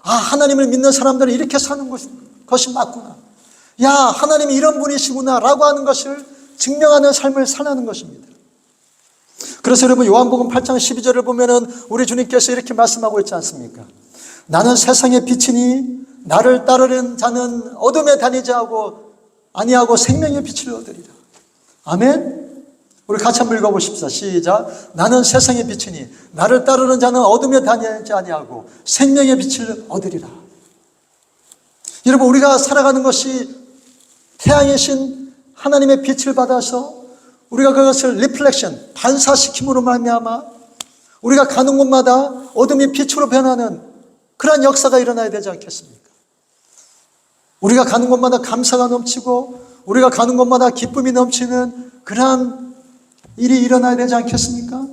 하나님을 믿는 사람들은 이렇게 사는 것이 맞구나. 야 하나님이 이런 분이시구나 라고 하는 것을 증명하는 삶을 살라는 것입니다. 그래서 여러분 요한복음 8장 12절을 보면은 우리 주님께서 이렇게 말씀하고 있지 않습니까? 나는 세상의 빛이니 나를 따르는 자는 어둠에 다니지 아니하고 생명의 빛을 얻으리라. 아멘. 우리 같이 한번 읽어보십시다. 시작. 나는 세상의 빛이니 나를 따르는 자는 어둠에 다니지 아니하고 생명의 빛을 얻으리라. 여러분 우리가 살아가는 것이 태양이신 하나님의 빛을 받아서 우리가 그것을 리플렉션, 반사시킴으로 말미암아 우리가 가는 곳마다 어둠이 빛으로 변하는 그러한 역사가 일어나야 되지 않겠습니까? 우리가 가는 곳마다 감사가 넘치고 우리가 가는 곳마다 기쁨이 넘치는 그러한 일이 일어나야 되지 않겠습니까?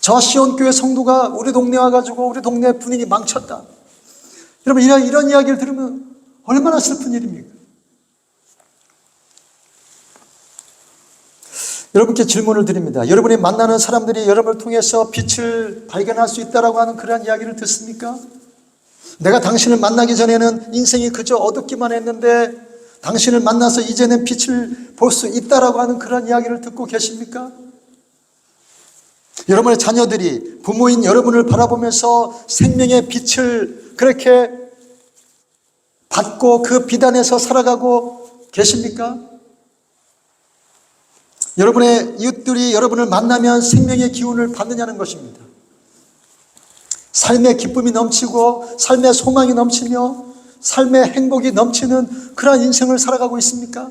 저 시온교회 성도가 우리 동네 와가지고 우리 동네 분위기 망쳤다. 여러분 이런 이야기를 들으면 얼마나 슬픈 일입니까? 여러분께 질문을 드립니다. 여러분이 만나는 사람들이 여러분을 통해서 빛을 발견할 수 있다라고 하는 그러한 이야기를 듣습니까? 내가 당신을 만나기 전에는 인생이 그저 어둡기만 했는데 당신을 만나서 이제는 빛을 볼 수 있다라고 하는 그런 이야기를 듣고 계십니까? 여러분의 자녀들이 부모인 여러분을 바라보면서 생명의 빛을 그렇게 받고 그 빛 안에서 살아가고 계십니까? 여러분의 이웃들이 여러분을 만나면 생명의 기운을 받느냐는 것입니다. 삶의 기쁨이 넘치고 삶의 소망이 넘치며 삶의 행복이 넘치는 그러한 인생을 살아가고 있습니까?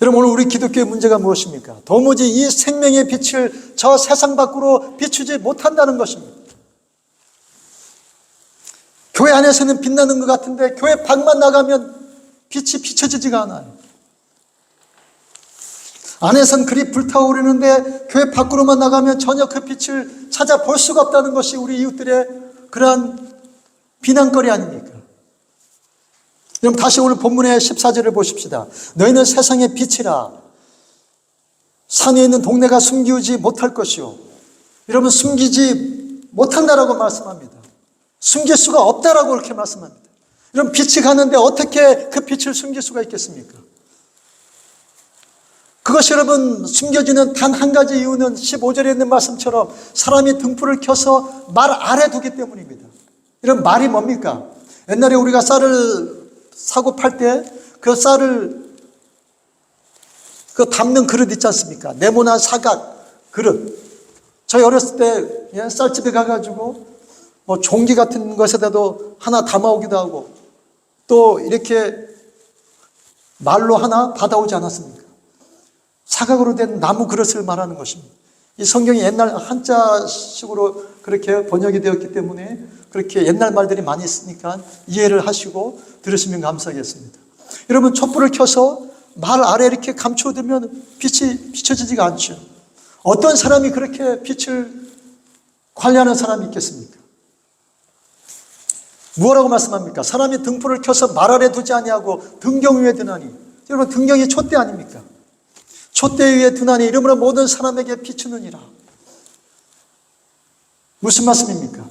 여러분 오늘 우리 기독교의 문제가 무엇입니까? 도무지 이 생명의 빛을 저 세상 밖으로 비추지 못한다는 것입니다. 교회 안에서는 빛나는 것 같은데 교회 밖만 나가면 빛이 비춰지지가 않아요. 안에선 그리 불타오르는데 교회 밖으로만 나가면 전혀 그 빛을 찾아볼 수가 없다는 것이 우리 이웃들의 그러한 비난거리 아닙니까? 그럼 다시 오늘 본문의 14절을 보십시다. 너희는 세상의 빛이라 산에 있는 동네가 숨기지 못할 것이요. 여러분 숨기지 못한다라고 말씀합니다. 숨길 수가 없다라고 그렇게 말씀합니다. 여러분 빛이 가는데 어떻게 그 빛을 숨길 수가 있겠습니까? 그것이 여러분 숨겨지는 단 한 가지 이유는 15절에 있는 말씀처럼 사람이 등불을 켜서 말 아래 두기 때문입니다. 이런 말이 뭡니까? 옛날에 우리가 쌀을 사고 팔 때 그 쌀을 그 담는 그릇 있지 않습니까? 네모난 사각 그릇. 저희 어렸을 때 쌀집에 가가지고 뭐 종기 같은 것에다도 하나 담아오기도 하고 또 이렇게 말로 하나 받아오지 않았습니까? 사각으로 된 나무 그릇을 말하는 것입니다. 이 성경이 옛날 한자식으로 그렇게 번역이 되었기 때문에 그렇게 옛날 말들이 많이 있으니까 이해를 하시고 들으시면 감사하겠습니다. 여러분 촛불을 켜서 말 아래 이렇게 감춰두면 빛이 비춰지지가 않죠. 어떤 사람이 그렇게 빛을 관리하는 사람이 있겠습니까? 무엇라고 말씀합니까? 사람이 등불을 켜서 말 아래 두지 아니하고 등경 위에 드나니. 여러분 등경이 촛대 아닙니까? 촛대 위에 드나니 이러므로 모든 사람에게 비추느니라. 무슨 말씀입니까?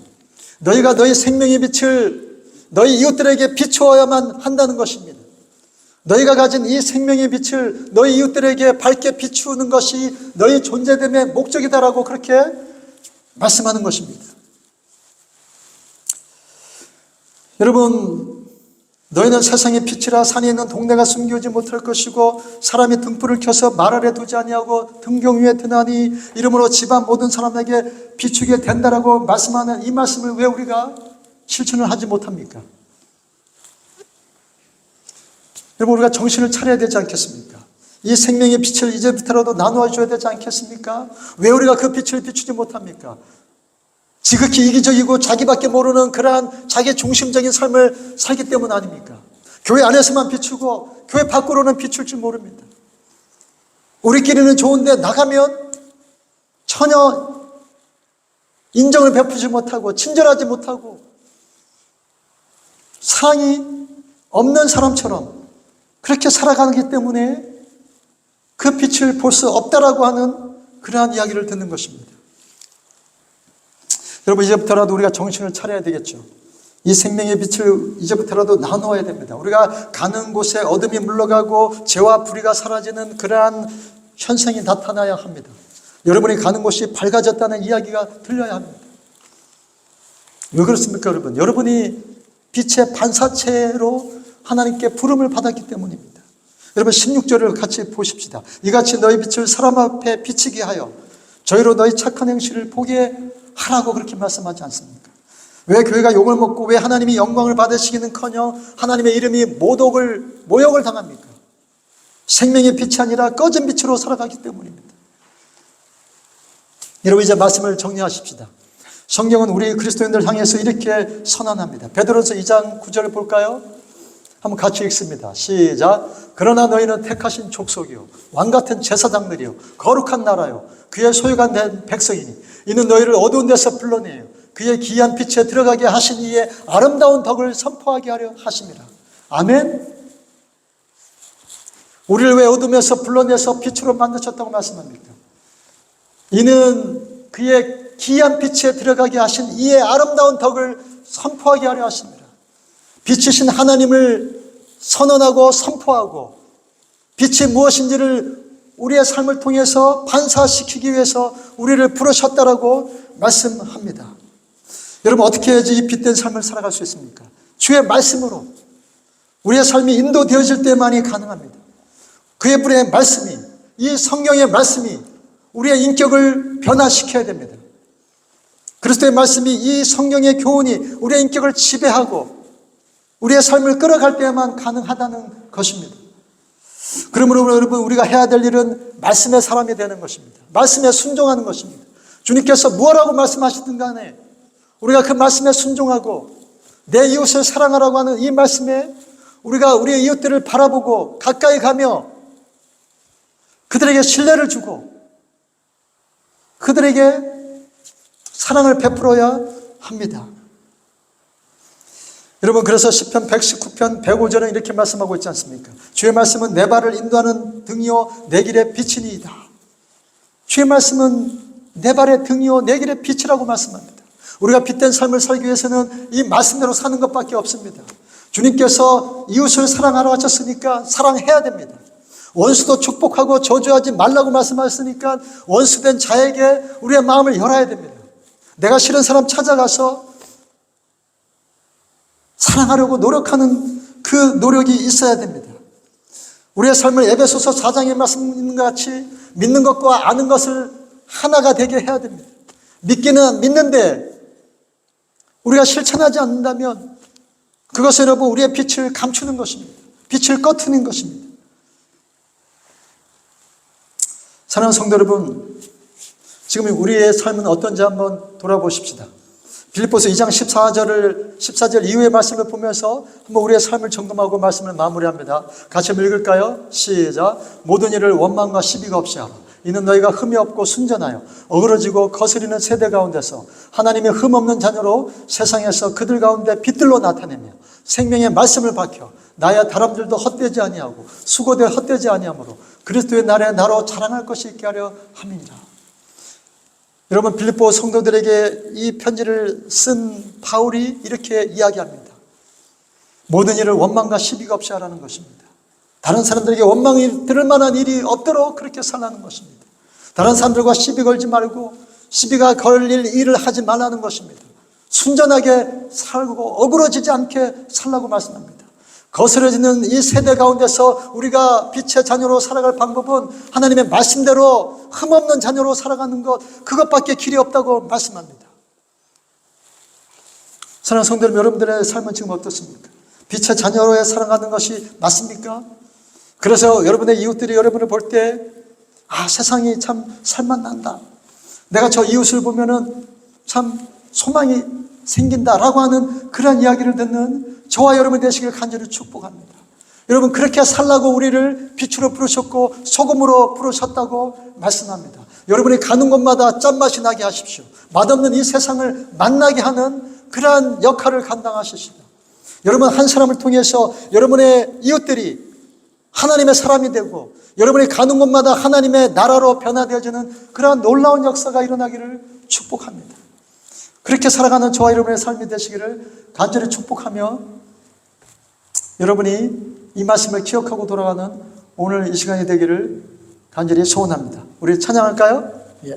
너희가 너희 생명의 빛을 너희 이웃들에게 비추어야만 한다는 것입니다. 너희가 가진 이 생명의 빛을 너희 이웃들에게 밝게 비추는 것이 너희 존재됨의 목적이다라고 그렇게 말씀하는 것입니다. 여러분 너희는 세상의 빛이라 산에 있는 동네가 숨기지 못할 것이고 사람이 등불을 켜서 말 아래 두지 아니하고 등경 위에 드나니 이러므로 집안 모든 사람에게 비추게 된다라고 말씀하는 이 말씀을 왜 우리가 실천을 하지 못합니까? 여러분 우리가 정신을 차려야 되지 않겠습니까? 이 생명의 빛을 이제부터라도 나누어 줘야 되지 않겠습니까? 왜 우리가 그 빛을 비추지 못합니까? 지극히 이기적이고 자기밖에 모르는 그러한 자기 중심적인 삶을 살기 때문 아닙니까? 교회 안에서만 비추고 교회 밖으로는 비출 줄 모릅니다. 우리끼리는 좋은데 나가면 전혀 인정을 베푸지 못하고 친절하지 못하고 사랑이 없는 사람처럼 그렇게 살아가기 때문에 그 빛을 볼 수 없다라고 하는 그러한 이야기를 듣는 것입니다. 여러분 이제부터라도 우리가 정신을 차려야 되겠죠. 이 생명의 빛을 이제부터라도 나누어야 됩니다. 우리가 가는 곳에 어둠이 물러가고 죄와 불의가 사라지는 그러한 현상이 나타나야 합니다. 여러분이 가는 곳이 밝아졌다는 이야기가 들려야 합니다. 왜 그렇습니까 여러분? 여러분이 빛의 반사체로 하나님께 부름을 받았기 때문입니다. 여러분 16절을 같이 보십시다. 이같이 너희 빛을 사람 앞에 비치게 하여 저희로 너희 착한 행실을 보게 하라고 그렇게 말씀하지 않습니까? 왜 교회가 욕을 먹고 왜 하나님이 영광을 받으시기는커녕 하나님의 이름이 모욕을 당합니까? 생명의 빛이 아니라 꺼진 빛으로 살아가기 때문입니다. 여러분, 이제 말씀을 정리하십시다. 성경은 우리 그리스도인들 향해서 이렇게 선언합니다. 베드로서 2장 9절을 볼까요? 한번 같이 읽습니다. 시작. 그러나 너희는 택하신 족속이요 왕같은 제사장들이요 거룩한 나라요 그의 소유가 된 백성이니 이는 너희를 어두운 데서 불러내요 그의 기이한 빛에 들어가게 하신 이의 아름다운 덕을 선포하게 하려 하심이라. 아멘. 우리를 왜 어둠에서 불러내서 빛으로 만드셨다고 말씀합니까? 이는 그의 기이한 빛에 들어가게 하신 이의 아름다운 덕을 선포하게 하려 하십니다. 빛이신 하나님을 선언하고 선포하고 빛이 무엇인지를 우리의 삶을 통해서 반사시키기 위해서 우리를 부르셨다라고 말씀합니다. 여러분, 어떻게 해야지 이 빛된 삶을 살아갈 수 있습니까? 주의 말씀으로 우리의 삶이 인도되어질 때만이 가능합니다. 그의 불의 말씀이, 이 성경의 말씀이 우리의 인격을 변화시켜야 됩니다. 그리스도의 말씀이, 이 성경의 교훈이 우리의 인격을 지배하고 우리의 삶을 끌어갈 때만 가능하다는 것입니다. 그러므로 여러분, 우리가 해야 될 일은 말씀의 사람이 되는 것입니다. 말씀에 순종하는 것입니다. 주님께서 무엇라고 말씀하시든 간에 우리가 그 말씀에 순종하고 내 이웃을 사랑하라고 하는 이 말씀에 우리가 우리의 이웃들을 바라보고 가까이 가며 그들에게 신뢰를 주고 그들에게 사랑을 베풀어야 합니다. 여러분, 그래서 시편 119편 105절은 이렇게 말씀하고 있지 않습니까? 주의 말씀은 내 발을 인도하는 등이요 내 길의 빛이니이다. 주의 말씀은 내 발의 등이요 내 길의 빛이라고 말씀합니다. 우리가 빛된 삶을 살기 위해서는 이 말씀대로 사는 것밖에 없습니다. 주님께서 이웃을 사랑하라 하셨으니까 사랑해야 됩니다. 원수도 축복하고 저주하지 말라고 말씀하셨으니까 원수된 자에게 우리의 마음을 열어야 됩니다. 내가 싫은 사람 찾아가서 사랑하려고 노력하는 그 노력이 있어야 됩니다. 우리의 삶을 에베소서 4장에 말씀인 것 같이 믿는 것과 아는 것을 하나가 되게 해야 됩니다. 믿기는 믿는데 우리가 실천하지 않는다면 그것은 여러분 우리의 빛을 감추는 것입니다. 빛을 꺼트는 것입니다. 사랑하는 성도 여러분, 지금 우리의 삶은 어떤지 한번 돌아보십시다. 빌립보서 2장 14절 이후의 말씀을 보면서 한번 우리의 삶을 점검하고 말씀을 마무리합니다. 같이 한번 읽을까요? 시작. 모든 일을 원망과 시비가 없이 하라. 이는 너희가 흠이 없고 순전하여 어그러지고 거스리는 세대 가운데서 하나님의 흠 없는 자녀로 세상에서 그들 가운데 빛들로 나타내며 생명의 말씀을 밝혀 나야 다람들도 헛되지 아니하고 수고되 헛되지 아니하므로 그리스도의 날에 나로 자랑할 것이 있게 하려 함이니라. 여러분, 빌립보 성도들에게 이 편지를 쓴 바울이 이렇게 이야기합니다. 모든 일을 원망과 시비가 없이 하라는 것입니다. 다른 사람들에게 원망이 들을 만한 일이 없도록 그렇게 살라는 것입니다. 다른 사람들과 시비 걸지 말고 시비가 걸릴 일을 하지 말라는 것입니다. 순전하게 살고 어그러지지 않게 살라고 말씀합니다. 거스러지는 이 세대 가운데서 우리가 빛의 자녀로 살아갈 방법은 하나님의 말씀대로 흠없는 자녀로 살아가는 것, 그것밖에 길이 없다고 말씀합니다. 사랑하는 성도 여러분, 여러분들의 삶은 지금 어떻습니까? 빛의 자녀로 살아가는 것이 맞습니까? 그래서 여러분의 이웃들이 여러분을 볼 때 세상이 참 살맛난다, 내가 저 이웃을 보면은 참 소망이 생긴다라고 하는 그런 이야기를 듣는 저와 여러분 되시길 간절히 축복합니다. 여러분, 그렇게 살라고 우리를 빛으로 부르셨고 소금으로 부르셨다고 말씀합니다. 여러분이 가는 곳마다 짠맛이 나게 하십시오. 맛없는 이 세상을 만나게 하는 그러한 역할을 감당하십시오. 여러분, 한 사람을 통해서 여러분의 이웃들이 하나님의 사람이 되고 여러분이 가는 곳마다 하나님의 나라로 변화되어지는 그러한 놀라운 역사가 일어나기를 축복합니다. 그렇게 살아가는 저와 여러분의 삶이 되시기를 간절히 축복하며 여러분이 이 말씀을 기억하고 돌아가는 오늘 이 시간이 되기를 간절히 소원합니다. 우리 찬양할까요? 예.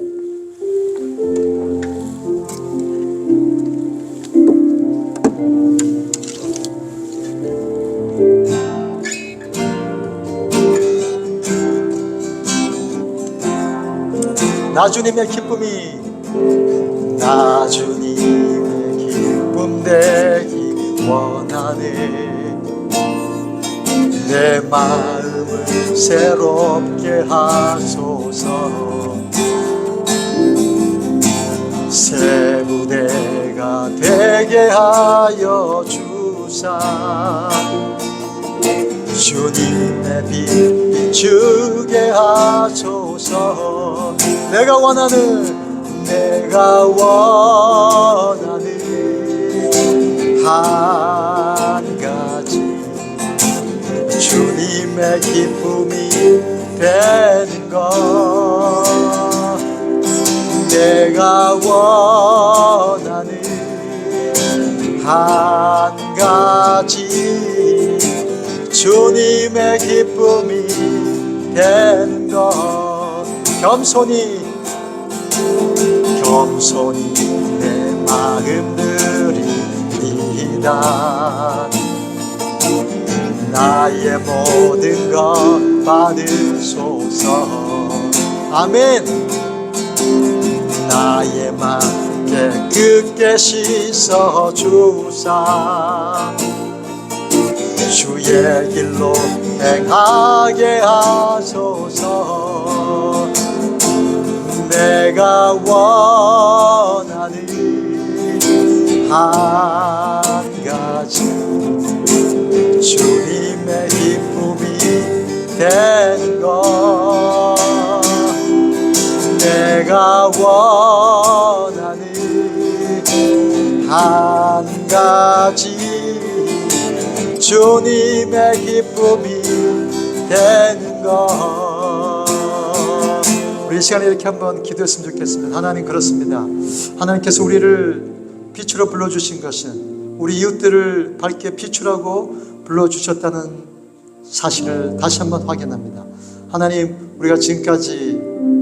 나 주님의 기쁨이 나 주님의 기쁨 되기 원하네. 내 마음을 새롭게 하소서. 새 부대가 되게 하여 주사 주님의 빛 비추게 하소서. 내가 원하는 한 가지 주님의 기쁨이 되는 것. 내가 원하는 한 가지 주님의 기쁨이 되는 것. 겸손히 내 마음 드립니다. 나의 모든 것 받으소서. 아멘. 나의 맘 깨끗게 씻어 주사 주의 길로 행하게 하소서. 내가 원하는 한 가지 주님의 기쁨이 되는 것. 내가 원하는 한 가지 주님의 기쁨이 되는 것. 우리 이 시간에 이렇게 한번 기도했으면 좋겠습니다. 하나님, 그렇습니다. 하나님께서 우리를 빛으로 불러주신 것은 우리 이웃들을 밝게 비추라고 불러주셨다는 사실을 다시 한번 확인합니다. 하나님, 우리가 지금까지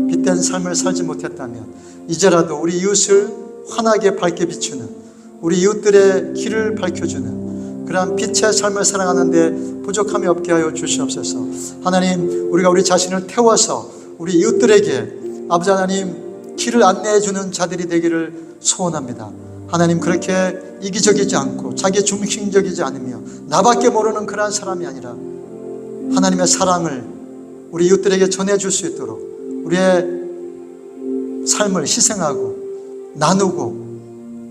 빛된 삶을 살지 못했다면 이제라도 우리 이웃을 환하게 밝게 비추는, 우리 이웃들의 길을 밝혀주는 그러한 빛의 삶을 살아가는데 부족함이 없게 하여 주시옵소서. 하나님, 우리가 우리 자신을 태워서 우리 이웃들에게 아버지 하나님 길을 안내해주는 자들이 되기를 소원합니다. 하나님, 그렇게 이기적이지 않고 자기 중심적이지 않으며 나밖에 모르는 그러한 사람이 아니라 하나님의 사랑을 우리 이웃들에게 전해줄 수 있도록 우리의 삶을 희생하고 나누고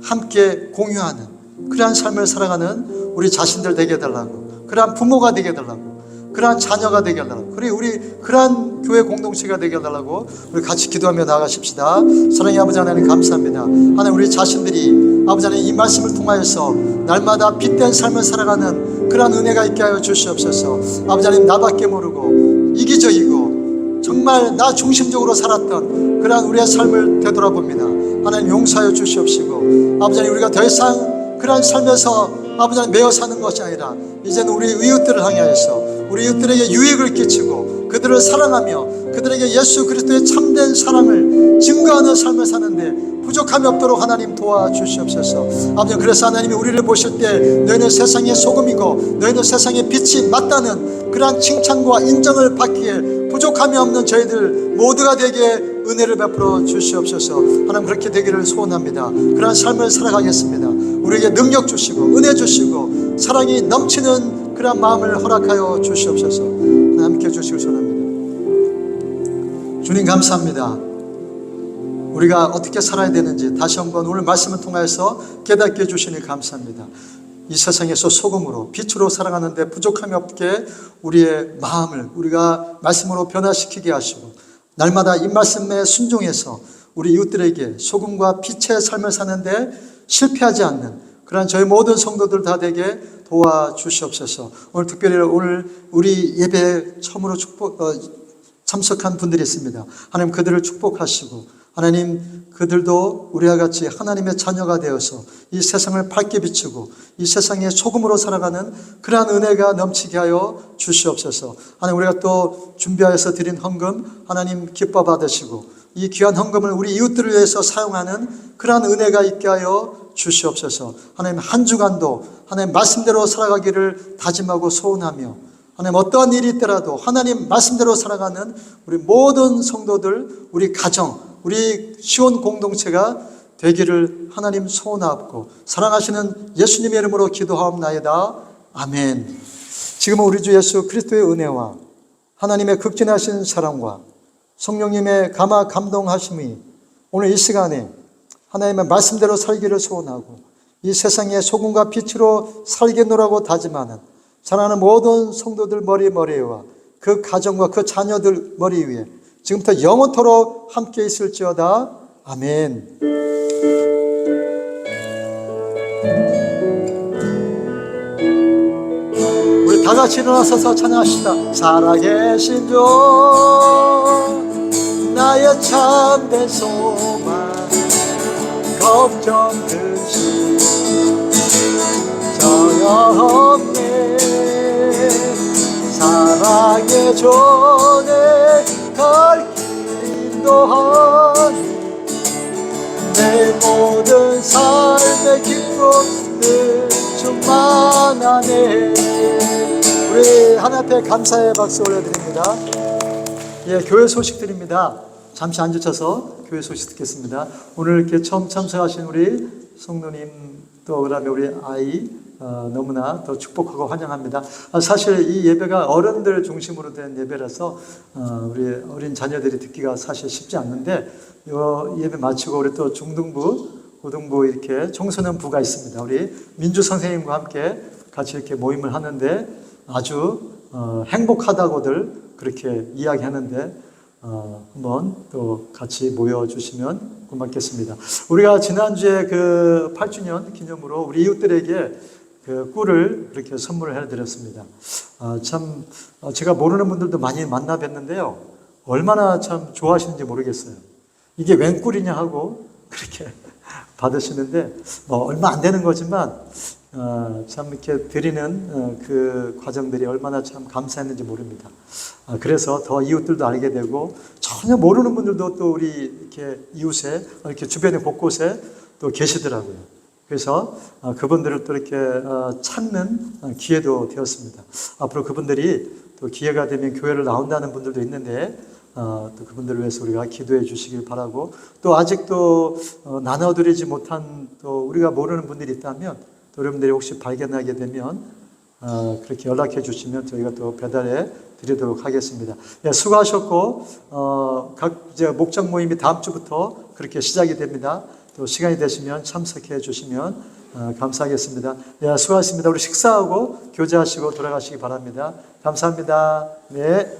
함께 공유하는 그러한 삶을 살아가는 우리 자신들 되게 해달라고, 그러한 부모가 되게 해달라고, 그러한 자녀가 되게 해달라고, 그리고 우리 그러한 교회 공동체가 되게 해달라고 우리 같이 기도하며 나아가십시다. 사랑의 아버지 하나님, 감사합니다. 하나님, 우리 자신들이 아버지 하나님 이 말씀을 통하여서 날마다 빛된 삶을 살아가는 그러한 은혜가 있게 하여 주시옵소서. 아버지 하나님, 나밖에 모르고 이기적이고 정말 나 중심적으로 살았던 그러한 우리의 삶을 되돌아봅니다. 하나님, 용서하여 주시옵시고 아버지 하나님, 우리가 더 이상 그러한 삶에서 아버지 하나님 매여 사는 것이 아니라 이제는 우리 이웃들을 향하여서 우리 이웃들에게 유익을 끼치고 그들을 사랑하며 그들에게 예수 그리스도의 참된 사랑을 증거하는 삶을 사는데 부족함이 없도록 하나님 도와주시옵소서. 아버지, 그래서 하나님이 우리를 보실 때 너희는 세상의 소금이고 너희는 세상의 빛이 맞다는 그러한 칭찬과 인정을 받기에 부족함이 없는 저희들 모두가 되게 은혜를 베풀어 주시옵소서. 하나님, 그렇게 되기를 소원합니다. 그러한 삶을 살아가겠습니다. 우리에게 능력 주시고 은혜 주시고 사랑이 넘치는 그러한 마음을 허락하여 주시옵소서. 하나님, 함께 해주시길 소원합니다. 주님, 감사합니다. 우리가 어떻게 살아야 되는지 다시 한번 오늘 말씀을 통해서 깨닫게 해주시니 감사합니다. 이 세상에서 소금으로 빛으로 살아가는데 부족함이 없게 우리의 마음을 우리가 말씀으로 변화시키게 하시고 날마다 이 말씀에 순종해서 우리 이웃들에게 소금과 빛의 삶을 사는데 실패하지 않는 그러한 저희 모든 성도들 다 되게 도와주시옵소서. 오늘 특별히 오늘 우리 예배에 처음으로 참석한 분들이 있습니다. 하나님, 그들을 축복하시고 하나님, 그들도 우리와 같이 하나님의 자녀가 되어서 이 세상을 밝게 비추고 이 세상의 소금으로 살아가는 그러한 은혜가 넘치게 하여 주시옵소서. 하나님, 우리가 또 준비하여서 드린 헌금 하나님 기뻐 받으시고 이 귀한 헌금을 우리 이웃들을 위해서 사용하는 그러한 은혜가 있게 하여 주시옵소서. 하나님, 한 주간도 하나님 말씀대로 살아가기를 다짐하고 소원하며 하나님, 어떠한 일이 있더라도 하나님 말씀대로 살아가는 우리 모든 성도들, 우리 가정, 우리 시온 공동체가 되기를 하나님 소원하옵고 사랑하시는 예수님의 이름으로 기도하옵나이다. 아멘. 지금은 우리 주 예수 그리스도의 은혜와 하나님의 극진하신 사랑과 성령님의 감화 감동하심이 오늘 이 시간에 하나님의 말씀대로 살기를 소원하고 이 세상의 소금과 빛으로 살겠노라고 다짐하는 사랑하는 모든 성도들 머리와 그 가정과 그 자녀들 머리 위에 지금부터 영원토록 함께 있을지어다. 아멘. 우리 다 같이 일어나서서 찬양합시다. 살아계신 주 나의 참된 소망 걱정 근심 전혀 없네. 사랑의 존에 갈 길 인도하니 내 모든 삶의 기쁨 늘 충만하네. 우리 하나님 앞에 감사의 박수 올려드립니다. 예, 교회 소식드립니다. 잠시 앉으셔서 교회 소식 듣겠습니다. 오늘 이렇게 처음 참석하신 우리 성도님 또 그다음에 우리 아이 너무나 더 축복하고 환영합니다. 사실 이 예배가 어른들 중심으로 된 예배라서 우리 어린 자녀들이 듣기가 사실 쉽지 않는데 이 예배 마치고 우리 또 중등부, 고등부 이렇게 청소년부가 있습니다. 우리 민주 선생님과 함께 같이 이렇게 모임을 하는데 아주 행복하다고들 그렇게 이야기하는데 한번 또 같이 모여주시면 고맙겠습니다. 우리가 지난주에 그 8주년 기념으로 우리 이웃들에게 그 꿀을 그렇게 선물을 해드렸습니다. 참 제가 모르는 분들도 많이 만나 뵀는데요. 얼마나 참 좋아하시는지 모르겠어요. 이게 웬 꿀이냐 하고 그렇게 받으시는데 뭐 얼마 안 되는 거지만 참 이렇게 드리는 그 과정들이 얼마나 참 감사했는지 모릅니다. 그래서 더 이웃들도 알게 되고 전혀 모르는 분들도 또 우리 이렇게 이웃에 이렇게 주변에 곳곳에 또 계시더라고요. 그래서 그분들을 또 이렇게 찾는 기회도 되었습니다. 앞으로 그분들이 또 기회가 되면 교회를 나온다는 분들도 있는데 또 그분들을 위해서 우리가 기도해 주시길 바라고 또 아직도 나눠드리지 못한 또 우리가 모르는 분들이 있다면 또 여러분들이 혹시 발견하게 되면 그렇게 연락해 주시면 저희가 또 배달해 드리도록 하겠습니다. 예, 수고하셨고 각 이제 목장 모임이 다음 주부터 그렇게 시작이 됩니다. 또 시간이 되시면 참석해 주시면 감사하겠습니다. 네, 수고하셨습니다. 우리 식사하고 교제하시고 돌아가시기 바랍니다. 감사합니다. 네.